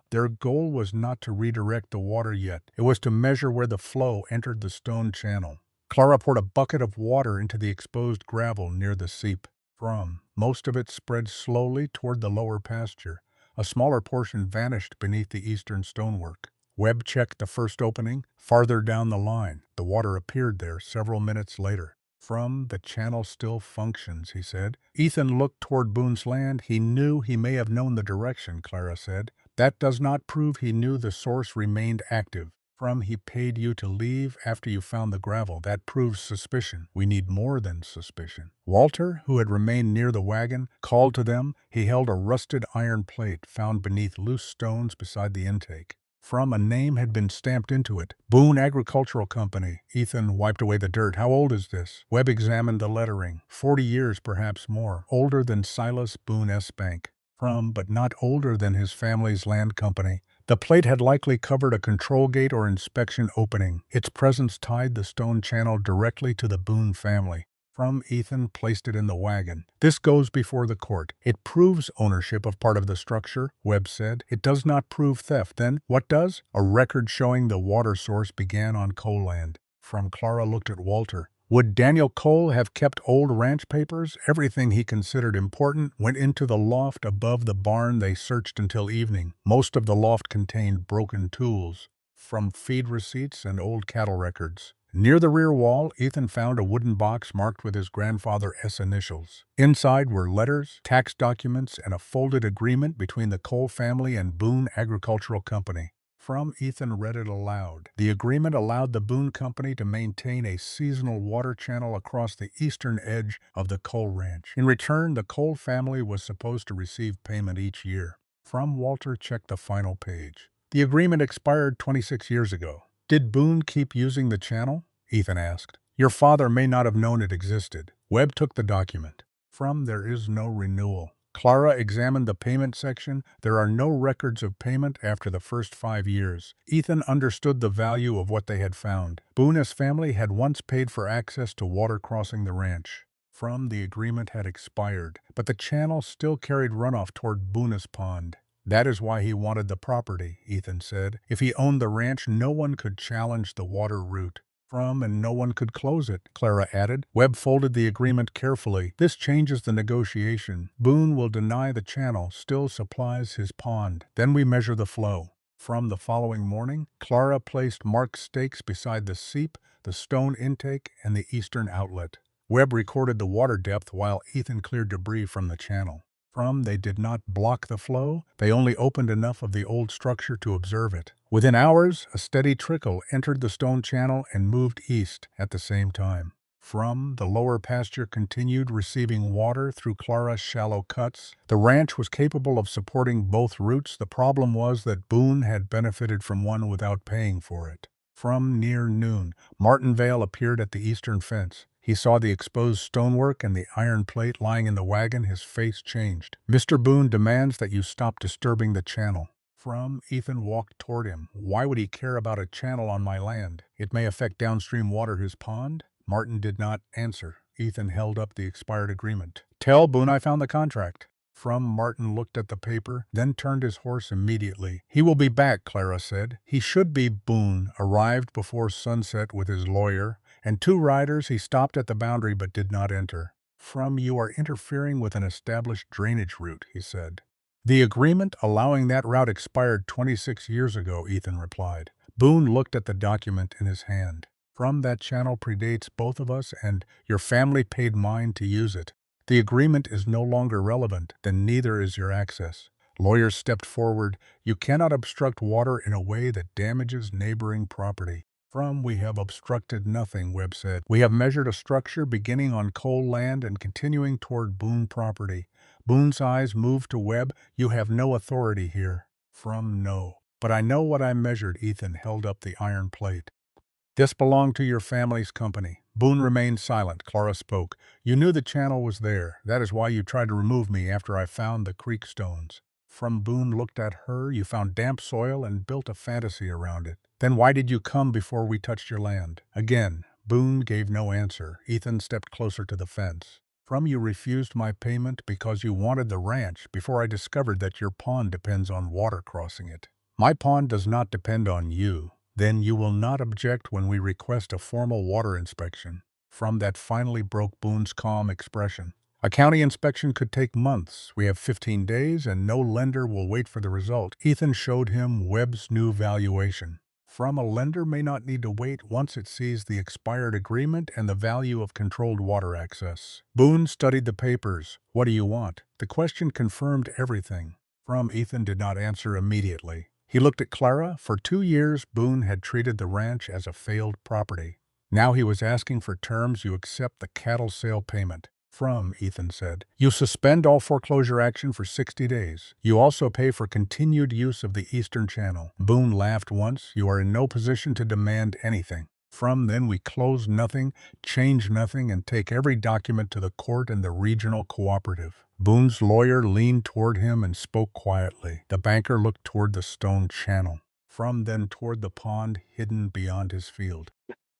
Their goal was not to redirect the water yet. It was to measure where the flow entered the stone channel. Clara poured a bucket of water into the exposed gravel near the seep. Most of it spread slowly toward the lower pasture. A smaller portion vanished beneath the eastern stonework. Webb checked the first opening. Farther down the line, the water appeared there several minutes later. "The channel still functions," he said. Ethan looked toward Boone's land. "He knew he may have known the direction," Clara said. "That does not prove he knew the source remained active." "He paid you to leave after you found the gravel. That proves suspicion." "We need more than suspicion." Walter, who had remained near the wagon, called to them. He held a rusted iron plate found beneath loose stones beside the intake. A name had been stamped into it. "Boone Agricultural Company." Ethan wiped away the dirt. "How old is this?" Webb examined the lettering. 40 years, perhaps more. Older than Silas Boone S. Bank. But not older than his family's land company. The plate had likely covered a control gate or inspection opening. Its presence tied the stone channel directly to the Boone family. Ethan placed it in the wagon. "This goes before the court. It proves ownership of part of the structure," Webb said. "It does not prove theft. Then what does?" "A record showing the water source began on coal land." Clara looked at Walter. Would Daniel Cole have kept old ranch papers? Everything he considered important went into the loft above the barn. They searched until evening. Most of the loft contained broken tools, feed receipts and old cattle records. Near the rear wall, Ethan found a wooden box marked with his grandfather's initials. Inside were letters, tax documents, and a folded agreement between the Cole family and Boone Agricultural Company. Ethan read it aloud. The agreement allowed the Boone Company to maintain a seasonal water channel across the eastern edge of the Cole Ranch. In return, the Cole family was supposed to receive payment each year. Walter checked the final page. "The agreement expired 26 years ago." "Did Boone keep using the channel?" Ethan asked. "Your father may not have known it existed." Webb took the document. There is no renewal." Clara examined the payment section. There are no records of payment after the first 5 years. Ethan understood the value of what they had found. Boone's family had once paid for access to water crossing the ranch. The agreement had expired, but the channel still carried runoff toward Boone's pond. "That is why he wanted the property," Ethan said. "If he owned the ranch, no one could challenge the water route." And no one could close it," Clara added. Webb folded the agreement carefully. "This changes the negotiation. Boone will deny the channel still supplies his pond. Then we measure the flow." The following morning, Clara placed marked stakes beside the seep, the stone intake, and the eastern outlet. Webb recorded the water depth while Ethan cleared debris from the channel. They did not block the flow. They only opened enough of the old structure to observe it. Within hours, a steady trickle entered the stone channel and moved east at the same time. The lower pasture continued receiving water through Clara's shallow cuts. The ranch was capable of supporting both routes. The problem was that Boone had benefited from one without paying for it. Near noon, Martinvale appeared at the eastern fence. He saw the exposed stonework and the iron plate lying in the wagon. His face changed. "Mr. Boone demands that you stop disturbing the channel." Ethan walked toward him. "Why would he care about a channel on my land? It may affect downstream water his pond." Martin did not answer. Ethan held up the expired agreement. "Tell Boone I found the contract." Martin looked at the paper, then turned his horse immediately. "He will be back," Clara said. "He should be." Boone arrived before sunset with his lawyer and 2 riders. He stopped at the boundary but did not enter. "You are interfering with an established drainage route," he said. "The agreement allowing that route expired 26 years ago," Ethan replied. Boone looked at the document in his hand. That channel predates both of us, and your family paid mine to use it. The agreement is no longer relevant, then neither is your access." Lawyers stepped forward. "You cannot obstruct water in a way that damages neighboring property." "We have obstructed nothing," Webb said. "We have measured a structure beginning on coal land and continuing toward Boone property." Boone's eyes moved to Webb. "You have no authority here." "No. But I know what I measured." Ethan held up the iron plate. "This belonged to your family's company. Boone remained silent. Clara spoke. You knew the channel was there. That is why you tried to remove me after I found the creek stones. From Boone looked at her, you found damp soil and built a fantasy around it. Then why did you come before we touched your land? Again, Boone gave no answer. Ethan stepped closer to the fence. From you refused my payment because you wanted the ranch before I discovered that your pond depends on water crossing it. My pond does not depend on you. Then you will not object when we request a formal water inspection. From that finally broke Boone's calm expression. A county inspection could take months. We have 15 days and no lender will wait for the result. Ethan showed him Webb's new valuation. From a lender may not need to wait once it sees the expired agreement and the value of controlled water access. Boone studied the papers. What do you want? The question confirmed everything. From Ethan did not answer immediately. He looked at Clara. For 2 years, Boone had treated the ranch as a failed property. Now he was asking for terms you accept the cattle sale payment. From, Ethan said, you suspend all foreclosure action for 60 days. You also pay for continued use of the Eastern Channel. Boone laughed once. You are in no position to demand anything. From then we close nothing, change nothing, and take every document to the court and the regional cooperative. Boone's lawyer leaned toward him and spoke quietly. The banker looked toward the stone channel. From then toward the pond hidden beyond his field.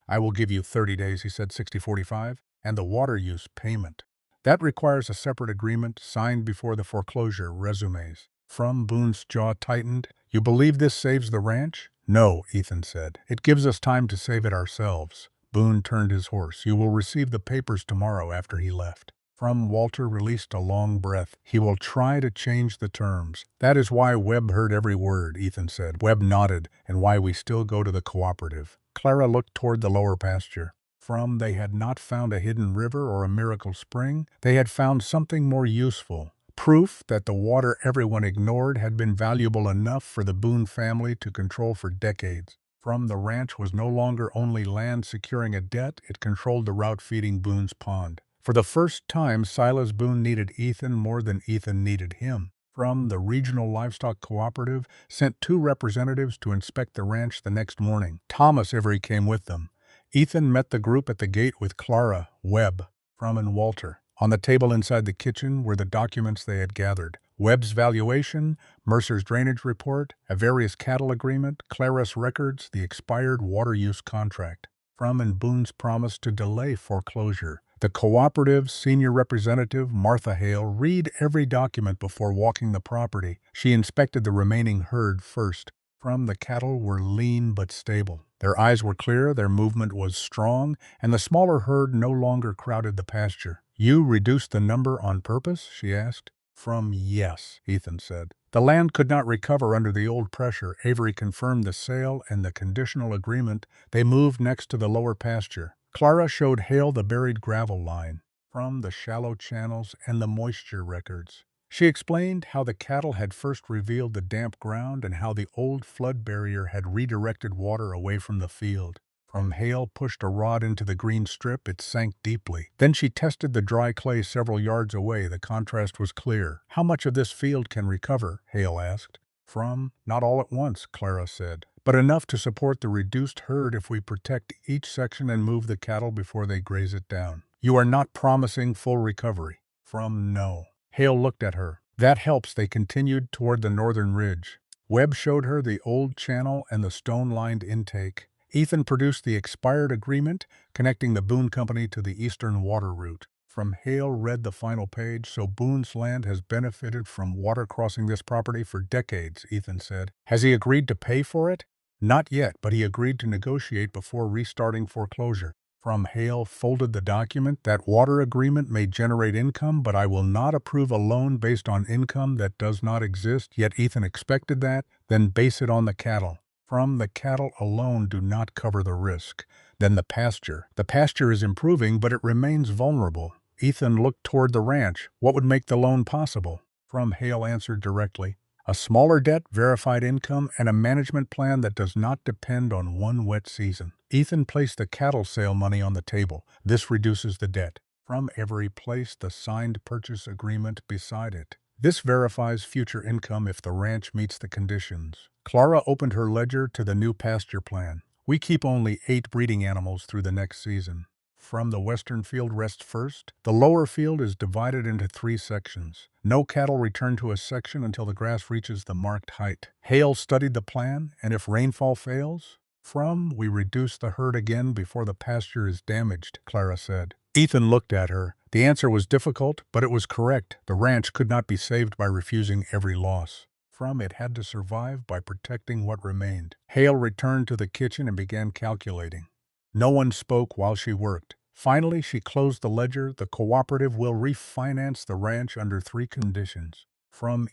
I will give you 30 days, he said, 60-45, and the water use payment. That requires a separate agreement signed before the foreclosure resumes. From Boone's jaw tightened. You believe this saves the ranch? No, Ethan said. It gives us time to save it ourselves. Boone turned his horse. You will receive the papers tomorrow after he left. From Walter released a long breath. He will try to change the terms. That is why Webb heard every word, Ethan said. Webb nodded, and why we still go to the cooperative. Clara looked toward the lower pasture. From they had not found a hidden river or a miracle spring. They had found something more useful. Proof that the water everyone ignored had been valuable enough for the Boone family to control for decades. From the ranch was no longer only land securing a debt, it controlled the route feeding Boone's pond. For the first time, Silas Boone needed Ethan more than Ethan needed him. From the Regional Livestock Cooperative sent 2 representatives to inspect the ranch the next morning. Thomas Avery came with them. Ethan met the group at the gate with Clara, Webb, From and Walter. On the table inside the kitchen were the documents they had gathered. Webb's valuation, Mercer's drainage report, a various cattle agreement, Clara's records, the expired water use contract. From and Boone's promise to delay foreclosure. The cooperative's senior representative, Martha Hale, read every document before walking the property. She inspected the remaining herd first. From the cattle were lean but stable. Their eyes were clear, their movement was strong, and the smaller herd no longer crowded the pasture. You reduced the number on purpose? She asked. From yes, Ethan said. The land could not recover under the old pressure. Avery confirmed the sale and the conditional agreement. They moved next to the lower pasture. Clara showed Hale the buried gravel line, From the shallow channels and the moisture records. She explained how the cattle had first revealed the damp ground and how the old flood barrier had redirected water away from the field. From Hale pushed a rod into the green strip, it sank deeply. Then she tested the dry clay several yards away. The contrast was clear. How much of this field can recover? Hale asked. From, not all at once, Clara said, but enough to support the reduced herd if we protect each section and move the cattle before they graze it down. You are not promising full recovery. From, no. Hale looked at her. That helps. They continued toward the northern ridge. Webb showed her the old channel and the stone-lined intake. Ethan produced the expired agreement connecting the Boone Company to the eastern water route. From Hale read the final page. So Boone's land has benefited from water crossing this property for decades, Ethan said. Has he agreed to pay for it? Not yet, but he agreed to negotiate before restarting foreclosure. From Hale folded the document. That water agreement may generate income, but I will not approve a loan based on income that does not exist. Yet Ethan expected that, then base it on the cattle. From the cattle alone do not cover the risk. Then the pasture. The pasture is improving, but it remains vulnerable. Ethan looked toward the ranch. What would make the loan possible? From Hale answered directly. A smaller debt, verified income, and a management plan that does not depend on one wet season. Ethan placed the cattle sale money on the table. This reduces the debt. From Avery placed the signed purchase agreement beside it. This verifies future income if the ranch meets the conditions. Clara opened her ledger to the new pasture plan. We keep only 8 breeding animals through the next season. From the western field rests first. The lower field is divided into 3 sections. No cattle return to a section until the grass reaches the marked height. Hale studied the plan, and if rainfall fails, we reduce the herd again before the pasture is damaged, Clara said. Ethan looked at her. The answer was difficult, but it was correct. The ranch could not be saved by refusing every loss. It had to survive by protecting what remained. Hale returned to the kitchen and began calculating. No one spoke while she worked. Finally, she closed the ledger. The cooperative will refinance the ranch under 3 conditions.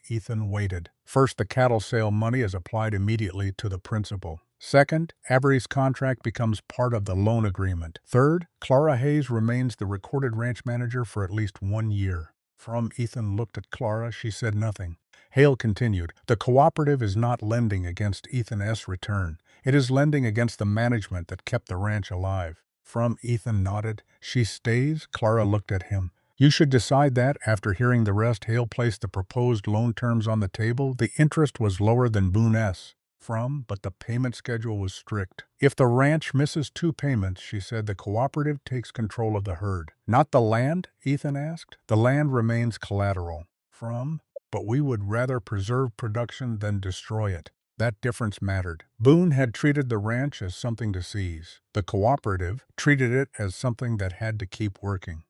Ethan waited. First, the cattle sale money is applied immediately to the principal. Second, Avery's contract becomes part of the loan agreement. Third, Clara Hayes remains the recorded ranch manager for at least 1 year. Ethan looked at Clara. She said nothing. Hale continued, the cooperative is not lending against Ethan's return. It is lending against the management that kept the ranch alive. Ethan nodded. She stays? Clara looked at him. You should decide that. After hearing the rest, Hale placed the proposed loan terms on the table. The interest was lower than Boone's. But the payment schedule was strict. If the ranch misses 2 payments, she said, the cooperative takes control of the herd. Not the land? Ethan asked. The land remains collateral. But we would rather preserve production than destroy it. That difference mattered. Boone had treated the ranch as something to seize. The cooperative treated it as something that had to keep working.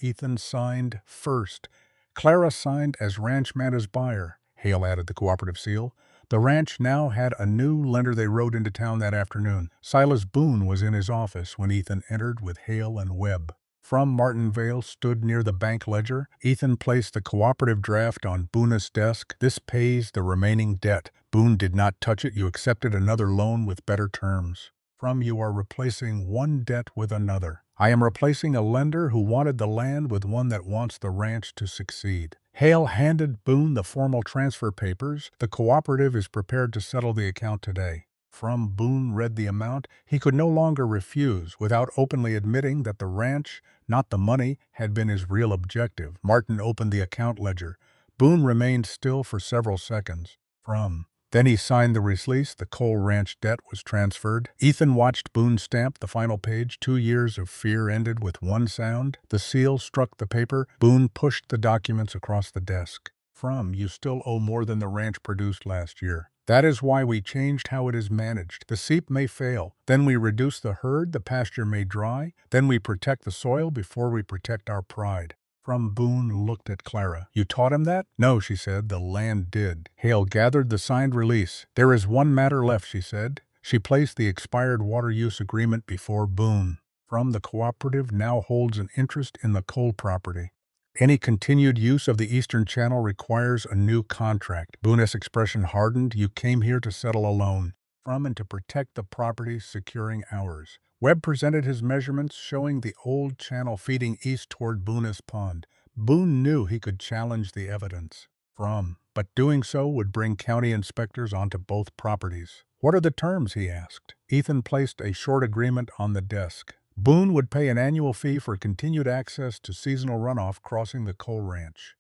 Ethan signed first. Clara signed as ranch manager's buyer. Hale added the cooperative seal. The ranch now had a new lender. They rode into town that afternoon. Silas Boone was in his office when Ethan entered with Hale and Webb. Martinvale stood near the bank ledger. Ethan placed the cooperative draft on Boone's desk. This pays the remaining debt. Boone did not touch it. You accepted another loan with better terms. You are replacing one debt with another. I am replacing a lender who wanted the land with one that wants the ranch to succeed. Hale handed Boone the formal transfer papers. The cooperative is prepared to settle the account today. Boone read the amount. He could no longer refuse without openly admitting that the ranch, not the money, had been his real objective. Martin opened the account ledger. Boone remained still for several seconds. Then he signed the release. The coal ranch debt was transferred. Ethan watched Boone stamp the final page. 2 years of fear ended with one sound. The seal struck the paper. Boone pushed the documents across the desk. You still owe more than the ranch produced last year. That is why we changed how it is managed. The seep may fail. Then we reduce the herd. The pasture may dry. Then we protect the soil before we protect our pride. Boone looked at Clara. You taught him that? No, she said. The land did. Hale gathered the signed release. There is one matter left, she said. She placed the expired water use agreement before Boone. The cooperative now holds an interest in the coal property. Any continued use of the Eastern Channel requires a new contract. Boone's expression hardened. You came here to settle a loan. And to protect the property, securing ours. Webb presented his measurements showing the old channel feeding east toward Boone's Pond. Boone knew he could challenge the evidence. But doing so would bring county inspectors onto both properties. What are the terms? He asked. Ethan placed a short agreement on the desk. Boone would pay an annual fee for continued access to seasonal runoff crossing the coal ranch.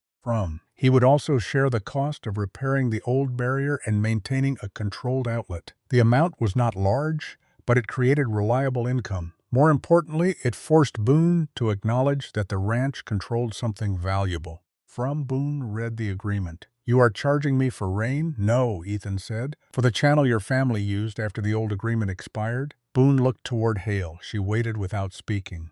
He would also share the cost of repairing the old barrier and maintaining a controlled outlet. The amount was not large, but it created reliable income. More importantly, it forced Boone to acknowledge that the ranch controlled something valuable. Boone read the agreement. You are charging me for rain? No, Ethan said. For the channel your family used after the old agreement expired? Boone looked toward Hale. She waited without speaking.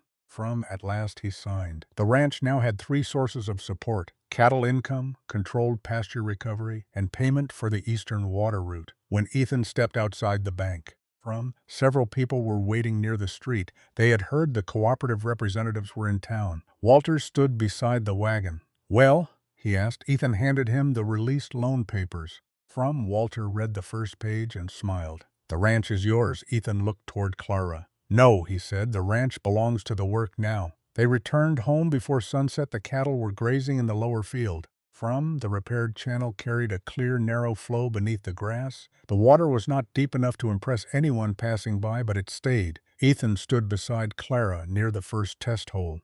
At last he signed. The ranch now had 3 sources of support: cattle income, controlled pasture recovery, and payment for the eastern water route. When Ethan stepped outside the bank, several people were waiting near the street. They had heard the cooperative representatives were in town. Walter stood beside the wagon. Well? He asked. Ethan handed him the released loan papers. Walter read the first page and smiled. The ranch is yours. Ethan looked toward Clara. No, he said. The ranch belongs to the work now. They returned home before sunset. The cattle were grazing in the lower field. The repaired channel carried a clear, narrow flow beneath the grass. The water was not deep enough to impress anyone passing by, but it stayed. Ethan stood beside Clara near the first test hole.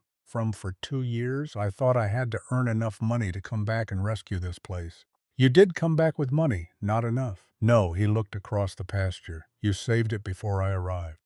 For 2 years, I thought I had to earn enough money to come back and rescue this place. You did come back with money, not enough. No, he looked across the pasture. You saved it before I arrived.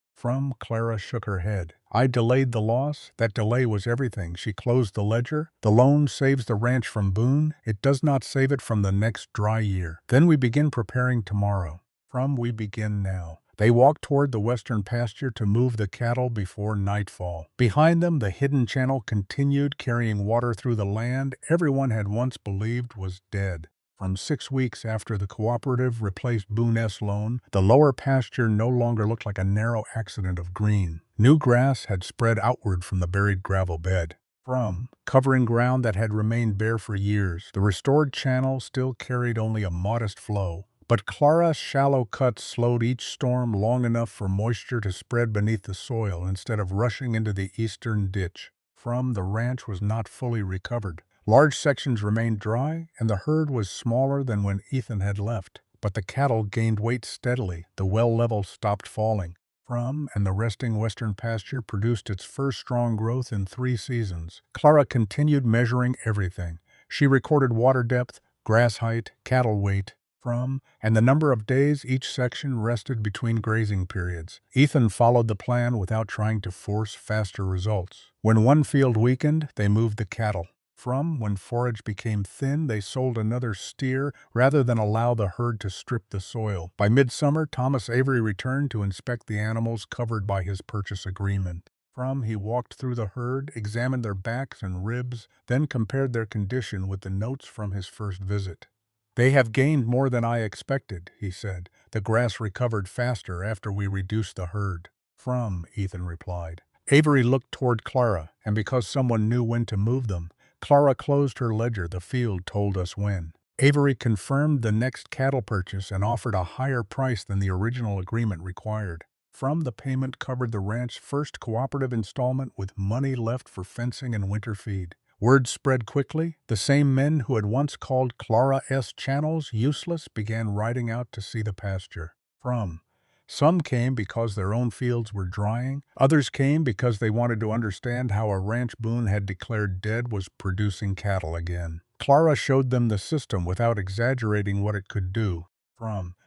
Clara shook her head. I delayed the loss. That delay was everything. She closed the ledger. The loan saves the ranch from Boone. It does not save it from the next dry year. Then we begin preparing tomorrow. We begin now. They walked toward the western pasture to move the cattle before nightfall. Behind them, the hidden channel continued, carrying water through the land everyone had once believed was dead. 6 weeks after the cooperative replaced Boone's loan, the lower pasture no longer looked like a narrow accident of green. New grass had spread outward from the buried gravel bed. Covering ground that had remained bare for years, the restored channel still carried only a modest flow. But Clara's shallow cuts slowed each storm long enough for moisture to spread beneath the soil instead of rushing into the eastern ditch. The ranch was not fully recovered. Large sections remained dry, and the herd was smaller than when Ethan had left. But the cattle gained weight steadily, the well level stopped falling. And the resting western pasture produced its first strong growth in 3 seasons. Clara continued measuring everything. She recorded water depth, grass height, cattle weight, and the number of days each section rested between grazing periods. Ethan followed the plan without trying to force faster results. When one field weakened, they moved the cattle. When forage became thin, they sold another steer rather than allow the herd to strip the soil. By midsummer, Thomas Avery returned to inspect the animals covered by his purchase agreement. He walked through the herd, examined their backs and ribs, then compared their condition with the notes from his first visit. They have gained more than I expected, he said. The grass recovered faster after we reduced the herd. Ethan replied. Avery looked toward Clara, and because someone knew when to move them, Clara closed her ledger. The field told us when. Avery confirmed the next cattle purchase and offered a higher price than the original agreement required. The payment covered the ranch's first cooperative installment with money left for fencing and winter feed. Word spread quickly. The same men who had once called Clara's channels useless began riding out to see the pasture. Some came because their own fields were drying. Others came because they wanted to understand how a ranch Boone had declared dead was producing cattle again. Clara showed them the system without exaggerating what it could do.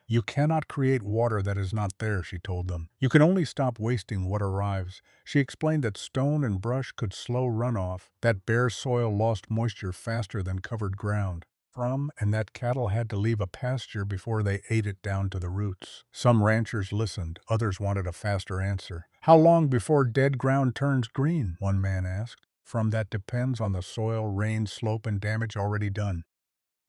You cannot create water that is not there, she told them. You can only stop wasting what arrives. She explained that stone and brush could slow runoff, that bare soil lost moisture faster than covered ground. And that cattle had to leave a pasture before they ate it down to the roots. Some ranchers listened, others wanted a faster answer. How long before dead ground turns green? One man asked. That depends on the soil, rain, slope, and damage already done.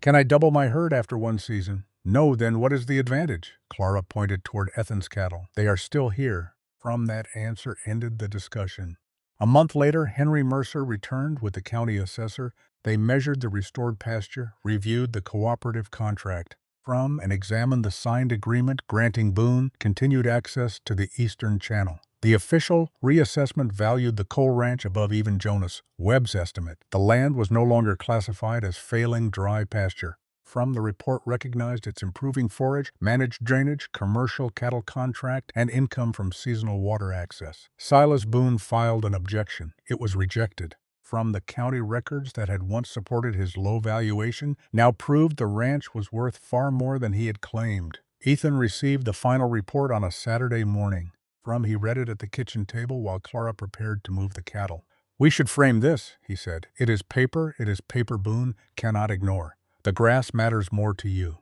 Can I double my herd after 1 season? No, then what is the advantage? Clara pointed toward Ethan's cattle. They are still here. That answer ended the discussion. A month later, Henry Mercer returned with the county assessor. They measured the restored pasture, reviewed the cooperative contract, and examined the signed agreement granting Boone continued access to the eastern channel. The official reassessment valued the coal ranch above even Jonas Webb's estimate. The land was no longer classified as failing dry pasture. The report recognized its improving forage, managed drainage, commercial cattle contract, and income from seasonal water access. Silas Boone filed an objection. It was rejected. The county records that had once supported his low valuation now proved the ranch was worth far more than he had claimed. Ethan received the final report on a Saturday morning. He read it at the kitchen table while Clara prepared to move the cattle. We should frame this, he said. It is paper Boone cannot ignore. The grass matters more to you.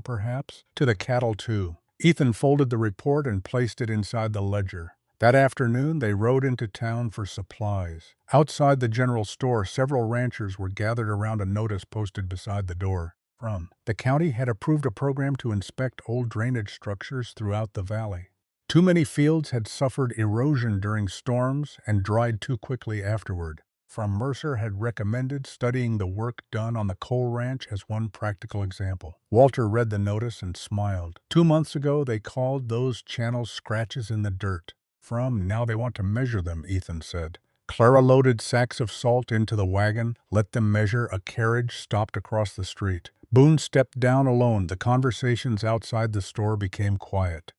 Perhaps, to the cattle too. Ethan folded the report and placed it inside the ledger. That afternoon, they rode into town for supplies. Outside the general store, several ranchers were gathered around a notice posted beside the door. The county had approved a program to inspect old drainage structures throughout the valley. Too many fields had suffered erosion during storms and dried too quickly afterward. Mercer had recommended studying the work done on the coal ranch as one practical example. Walter read the notice and smiled. 2 months ago, they called those channels scratches in the dirt. Now they want to measure them, Ethan said. Clara loaded sacks of salt into the wagon, let them measure. A carriage stopped across the street. Boone stepped down alone. The conversations outside the store became quiet.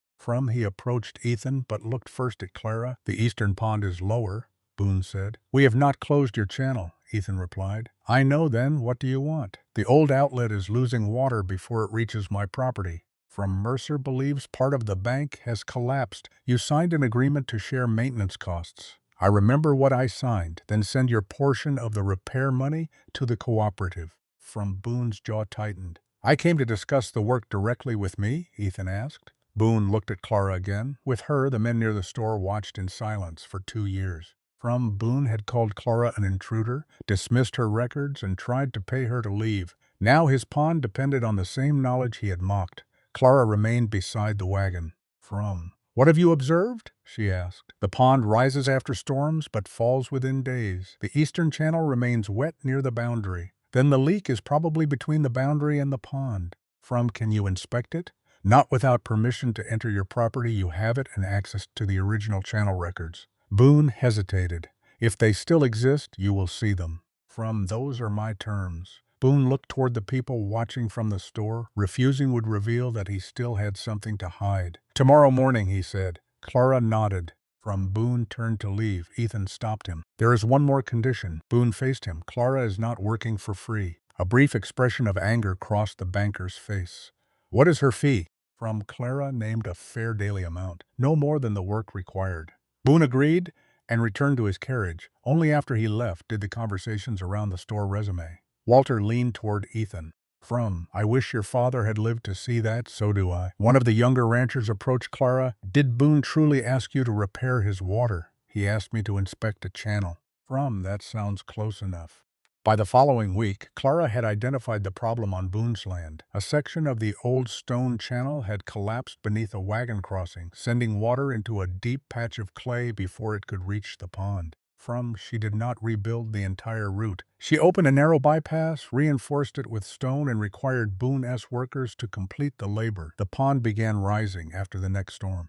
He approached Ethan, but looked first at Clara. The eastern pond is lower, Boone said. We have not closed your channel, Ethan replied. I know then, what do you want? The old outlet is losing water before it reaches my property. From Mercer believes part of the bank has collapsed. You signed an agreement to share maintenance costs. I remember what I signed, then send your portion of the repair money to the cooperative. From Boone's jaw tightened. I came to discuss the work directly with me, Ethan asked. Boone looked at Clara again. With her, the men near the store watched in silence for 2 years. Boone had called Clara an intruder, dismissed her records, and tried to pay her to leave. Now his pawn depended on the same knowledge he had mocked. Clara remained beside the wagon. What have you observed? She asked. The pond rises after storms, but falls within days. The eastern channel remains wet near the boundary. Then the leak is probably between the boundary and the pond. Can you inspect it? Not without permission to enter your property. You have it and access to the original channel records. Boone hesitated. If they still exist, you will see them. Those are my terms. Boone looked toward the people watching from the store. Refusing would reveal that he still had something to hide. Tomorrow morning, he said. Clara nodded. Boone turned to leave. Ethan stopped him. There is one more condition. Boone faced him. Clara is not working for free. A brief expression of anger crossed the banker's face. What is her fee? Clara named a fair daily amount, no more than the work required. Boone agreed and returned to his carriage. Only after he left did the conversations around the store resume. Walter leaned toward Ethan. I wish your father had lived to see that, so do I. One of the younger ranchers approached Clara. Did Boone truly ask you to repair his water? He asked me to inspect a channel. That sounds close enough. By the following week, Clara had identified the problem on Boone's land. A section of the old stone channel had collapsed beneath a wagon crossing, sending water into a deep patch of clay before it could reach the pond. She did not rebuild the entire route. She opened a narrow bypass, reinforced it with stone, and required Boone's workers to complete the labor. The pond began rising after the next storm.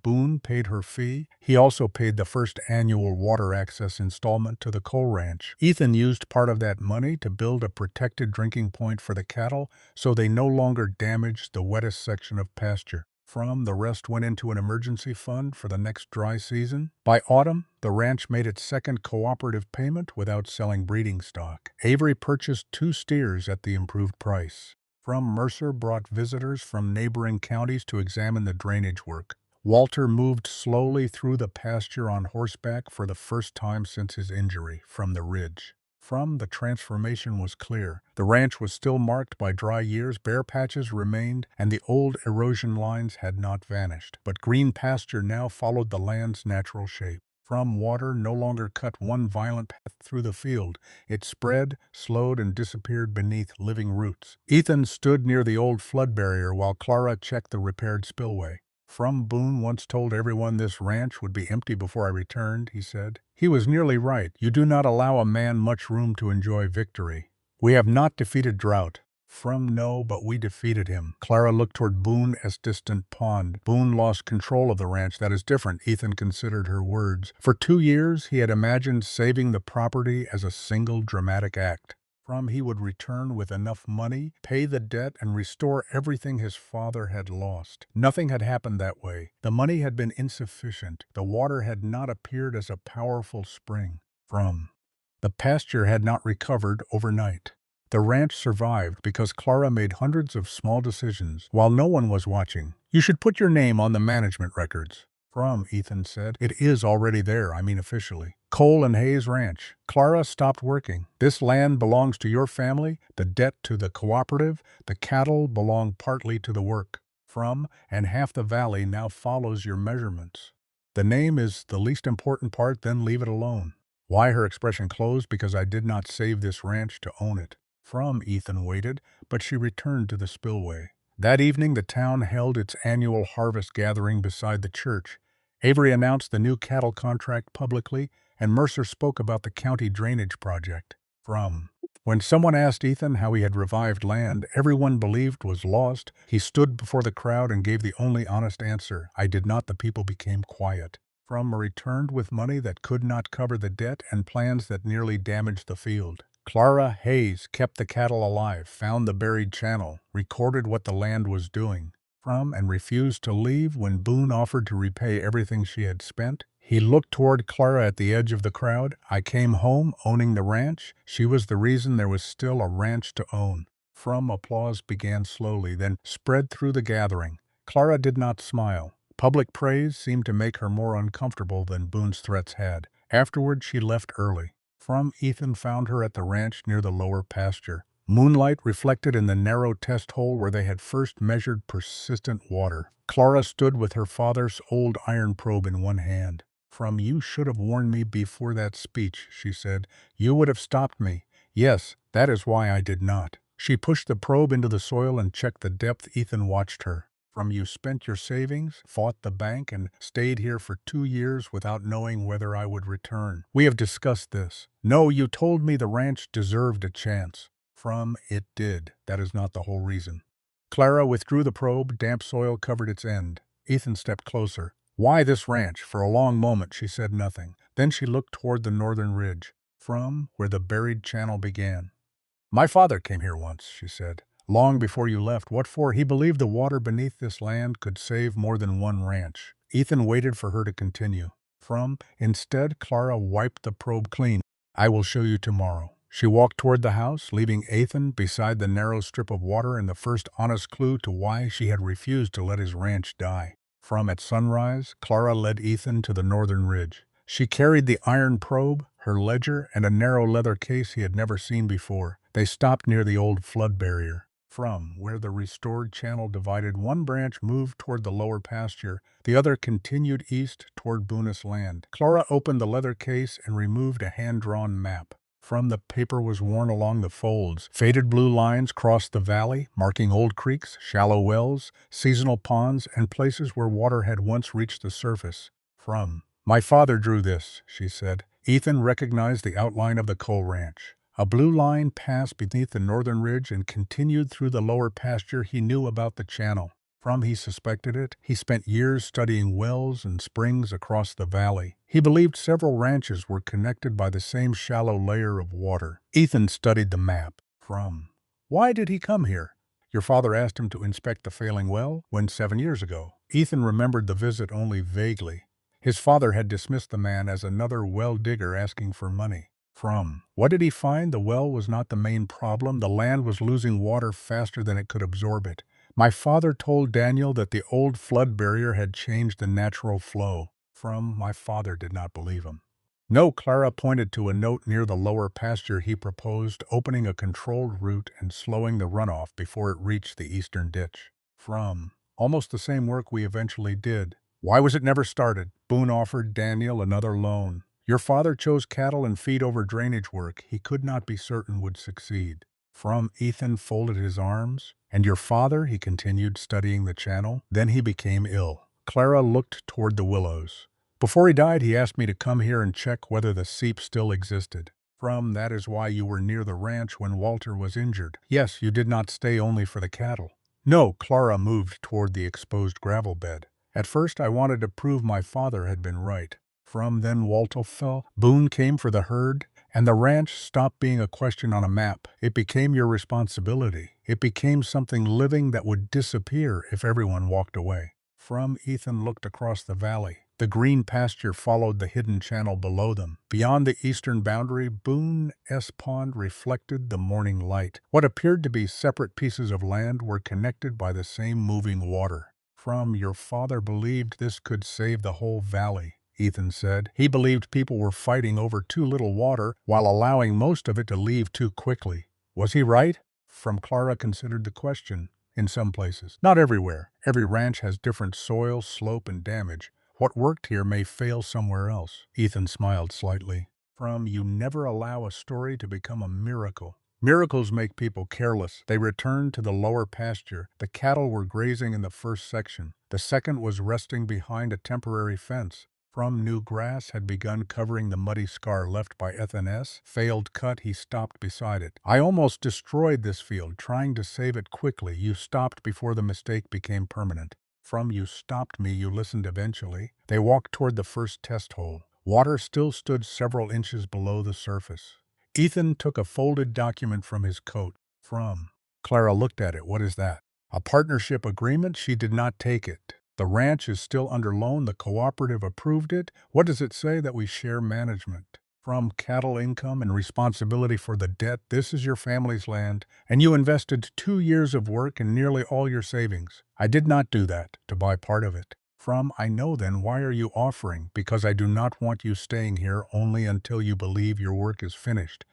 Boone paid her fee. He also paid the first annual water access installment to the coal ranch. Ethan used part of that money to build a protected drinking point for the cattle so they no longer damaged the wettest section of pasture. The rest went into an emergency fund for the next dry season. By autumn, the ranch made its second cooperative payment without selling breeding stock. Avery purchased 2 steers at the improved price. Mercer brought visitors from neighboring counties to examine the drainage work. Walter moved slowly through the pasture on horseback for the first time since his injury from the ridge. The transformation was clear. The ranch was still marked by dry years, bare patches remained, and the old erosion lines had not vanished. But green pasture now followed the land's natural shape. Water no longer cut one violent path through the field. It spread, slowed, and disappeared beneath living roots. Ethan stood near the old flood barrier while Clara checked the repaired spillway. Boone once told everyone this ranch would be empty before I returned, he said. He was nearly right. You do not allow a man much room to enjoy victory. We have not defeated drought. No, but we defeated him. Clara looked toward Boone as distant pond. Boone lost control of the ranch. That is different, Ethan considered her words. For 2 years, he had imagined saving the property as a single dramatic act. He would return with enough money, pay the debt, and restore everything his father had lost. Nothing had happened that way. The money had been insufficient. The water had not appeared as a powerful spring. The pasture had not recovered overnight. The ranch survived because Clara made hundreds of small decisions while no one was watching. You should put your name on the management records. Ethan said. It is already there, I mean officially. Cole and Hayes Ranch. Clara stopped working. This land belongs to your family, the debt to the cooperative, the cattle belong partly to the work. And half the valley now follows your measurements. The name is the least important part, then leave it alone. Why? Her expression closed. Because I did not save this ranch to own it. Ethan waited, but she returned to the spillway. That evening, the town held its annual harvest gathering beside the church. Avery announced the new cattle contract publicly, and Mercer spoke about the county drainage project. When someone asked Ethan how he had revived land everyone believed was lost, he stood before the crowd and gave the only honest answer. I did not. The people became quiet. Returned with money that could not cover the debt and plans that nearly damaged the field. Clara Hayes kept the cattle alive, found the buried channel, recorded what the land was doing. And refused to leave when Boone offered to repay everything she had spent. He looked toward Clara at the edge of the crowd. I came home owning the ranch. She was the reason there was still a ranch to own. From applause began slowly, then spread through the gathering. Clara did not smile. Public praise seemed to make her more uncomfortable than Boone's threats had. Afterward, she left early. From Ethan found her at the ranch near the lower pasture. Moonlight reflected in the narrow test hole where they had first measured persistent water. Clara stood with her father's old iron probe in one hand. "From you should have warned me before that speech," she said. "You would have stopped me." "Yes, that is why I did not." She pushed the probe into the soil and checked the depth. Ethan watched her. "From you spent your savings, fought the bank, and stayed here for 2 years without knowing whether I would return. We have discussed this. No, you told me the ranch deserved a chance. From it did. That is not the whole reason." Clara withdrew the probe. Damp soil covered its end. Ethan stepped closer. "Why this ranch?" For a long moment she said nothing. Then she looked toward the northern ridge, from where the buried channel began. "My father came here once," she said. "Long before you left. What for?" "He believed the water beneath this land could save more than one ranch." Ethan waited for her to continue. Instead, Clara wiped the probe clean. "I will show you tomorrow." She walked toward the house, leaving Ethan beside the narrow strip of water and the first honest clue to why she had refused to let his ranch die. At sunrise, Clara led Ethan to the northern ridge. She carried the iron probe, her ledger, and a narrow leather case he had never seen before. They stopped near the old flood barrier. From where the restored channel divided, one branch moved toward the lower pasture, the other continued east toward Boone's land. Clara opened the leather case and removed a hand-drawn map. The paper was worn along the folds. Faded blue lines crossed the valley, marking old creeks, shallow wells, seasonal ponds, and places where water had once reached the surface. "My father drew this," she said. Ethan recognized the outline of the coal ranch. A blue line passed beneath the northern ridge and continued through the lower pasture. He knew about the channel. He suspected it. He spent years studying wells and springs across the valley. He believed several ranches were connected by the same shallow layer of water. Ethan studied the map. "Why did he come here?" "Your father asked him to inspect the failing well, when 7 years ago." Ethan remembered the visit only vaguely. His father had dismissed the man as another well digger asking for money. What did he find? The well was not the main problem. The land was losing water faster than it could absorb it. "My father told Daniel that the old flood barrier had changed the natural flow." My father did not believe him. "No." Clara pointed to a note near the lower pasture. He proposed opening a controlled route and slowing the runoff before it reached the eastern ditch. Almost the same work we eventually did. Why was it never started? Boone offered Daniel another loan. Your father chose cattle and feed over drainage work he could not be certain would succeed. Ethan folded his arms. "And your father," he continued, studying the channel. "Then he became ill." Clara looked toward the willows. "Before he died, he asked me to come here and check whether the seep still existed." That is why you were near the ranch when Walter was injured." "Yes, you did not stay only for the cattle." "No." Clara moved toward the exposed gravel bed. "At first I wanted to prove my father had been right." Then Walter fell. Boone came for the herd, and the ranch stopped being a question on a map. It became your responsibility. It became something living that would disappear if everyone walked away. Ethan looked across the valley. The green pasture followed the hidden channel below them. Beyond the eastern boundary, Boone's pond reflected the morning light. What appeared to be separate pieces of land were connected by the same moving water. Your father believed this could save the whole valley," Ethan said. "He believed people were fighting over too little water while allowing most of it to leave too quickly. Was he right?" Clara considered the question. "In some places. Not everywhere. Every ranch has different soil, slope, and damage. What worked here may fail somewhere else." Ethan smiled slightly. You never allow a story to become a miracle. Miracles make people careless." They returned to the lower pasture. The cattle were grazing in the first section. The second was resting behind a temporary fence. New grass had begun covering the muddy scar left by Ethan's failed cut. He stopped beside it. "I almost destroyed this field, trying to save it quickly. You stopped before the mistake became permanent." You stopped me. You listened eventually." They walked toward the first test hole. Water still stood several inches below the surface. Ethan took a folded document from his coat. Clara looked at it. "What is that?" "A partnership agreement." She did not take it. "The ranch is still under loan. The cooperative approved it. What does it say?" "That we share management." From cattle income and responsibility for the debt, this is your family's land, and you invested 2 years of work and nearly all your savings. I did not do that to buy part of it. From, I know then, why are you offering? Because I do not want you staying here only until you believe your work is finished.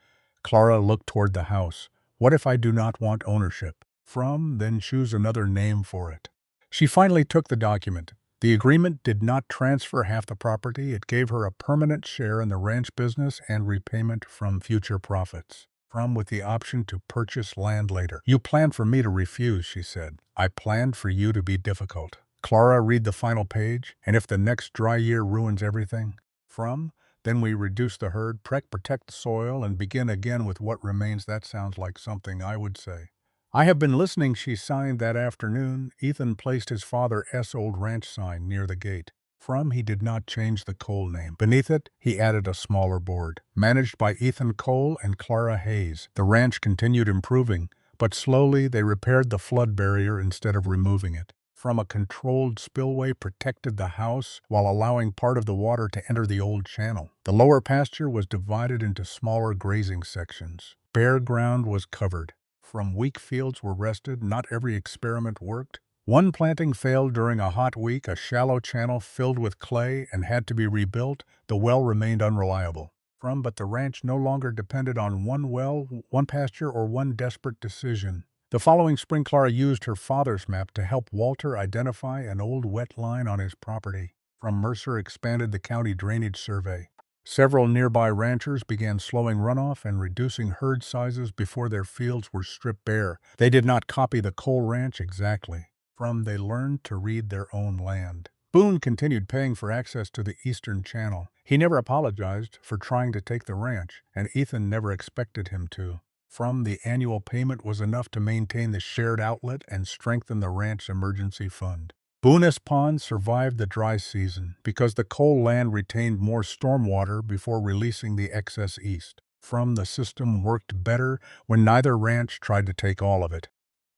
Clara looked toward the house. What if I do not want ownership? From, then choose another name for it. She finally took the document. The agreement did not transfer half the property. It gave her a permanent share in the ranch business and repayment from future profits. From, with the option to purchase land later. You planned for me to refuse, she said. I planned for you to be difficult. Clara, read the final page, and if the next dry year ruins everything. From, then we reduce the herd, protect the soil, and begin again with what remains. That sounds like something I would say. I have been listening, she signed that afternoon. Ethan placed his father's old ranch sign near the gate. From, he did not change the Cole name. Beneath it, he added a smaller board. Managed by Ethan Cole and Clara Hayes. The ranch continued improving, but slowly they repaired the flood barrier instead of removing it. From, a controlled spillway protected the house while allowing part of the water to enter the old channel. The lower pasture was divided into smaller grazing sections. Bare ground was covered. From, weak fields were rested. Not every experiment worked. One planting failed during a hot week. A shallow channel filled with clay and had to be rebuilt. The well remained unreliable. From, but the ranch no longer depended on one well, one pasture, or one desperate decision. The following spring, Clara used her father's map to help Walter identify an old wet line on his property. From, Mercer expanded the county drainage survey. Several nearby ranchers began slowing runoff and reducing herd sizes before their fields were stripped bare. They did not copy the Cole Ranch exactly. From, they learned to read their own land. Boone continued paying for access to the eastern channel. He never apologized for trying to take the ranch, and Ethan never expected him to. From, the annual payment was enough to maintain the shared outlet and strengthen the ranch emergency fund. Boone's Pond survived the dry season because the Cole land retained more stormwater before releasing the excess east. From, the system worked better when neither ranch tried to take all of it.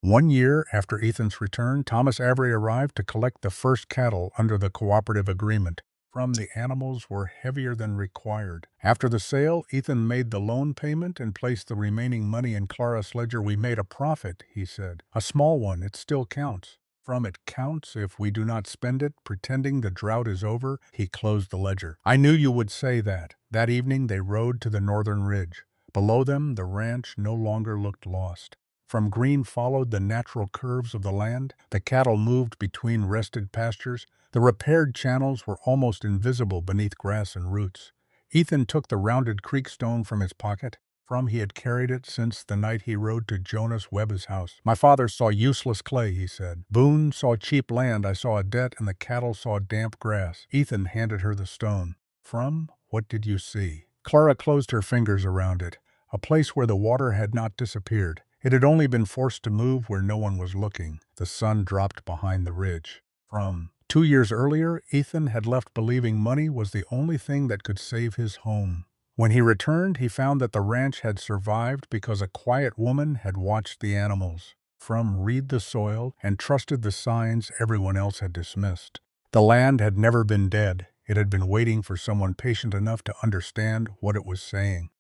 1 year after Ethan's return, Thomas Avery arrived to collect the first cattle under the cooperative agreement. From, the animals were heavier than required. After the sale, Ethan made the loan payment and placed the remaining money in Clara's ledger. We made a profit, he said. A small one, it still counts. From, it counts if we do not spend it, pretending the drought is over. He closed the ledger. I knew you would say that. That evening they rode to the northern ridge. Below them, the ranch no longer looked lost. From, green followed the natural curves of the land. The cattle moved between rested pastures. The repaired channels were almost invisible beneath grass and roots. Ethan took the rounded creek stone from his pocket. From, he had carried it since the night he rode to Jonas Webb's house. My father saw useless clay, he said. Boone saw cheap land. I saw a debt, and the cattle saw damp grass. Ethan handed her the stone. From, what did you see? Clara closed her fingers around it. A place where the water had not disappeared. It had only been forced to move where no one was looking. The sun dropped behind the ridge. From, 2 years earlier, Ethan had left believing money was the only thing that could save his home. When he returned, he found that the ranch had survived because a quiet woman had watched the animals. From, read the soil and trusted the signs everyone else had dismissed. The land had never been dead. It had been waiting for someone patient enough to understand what it was saying.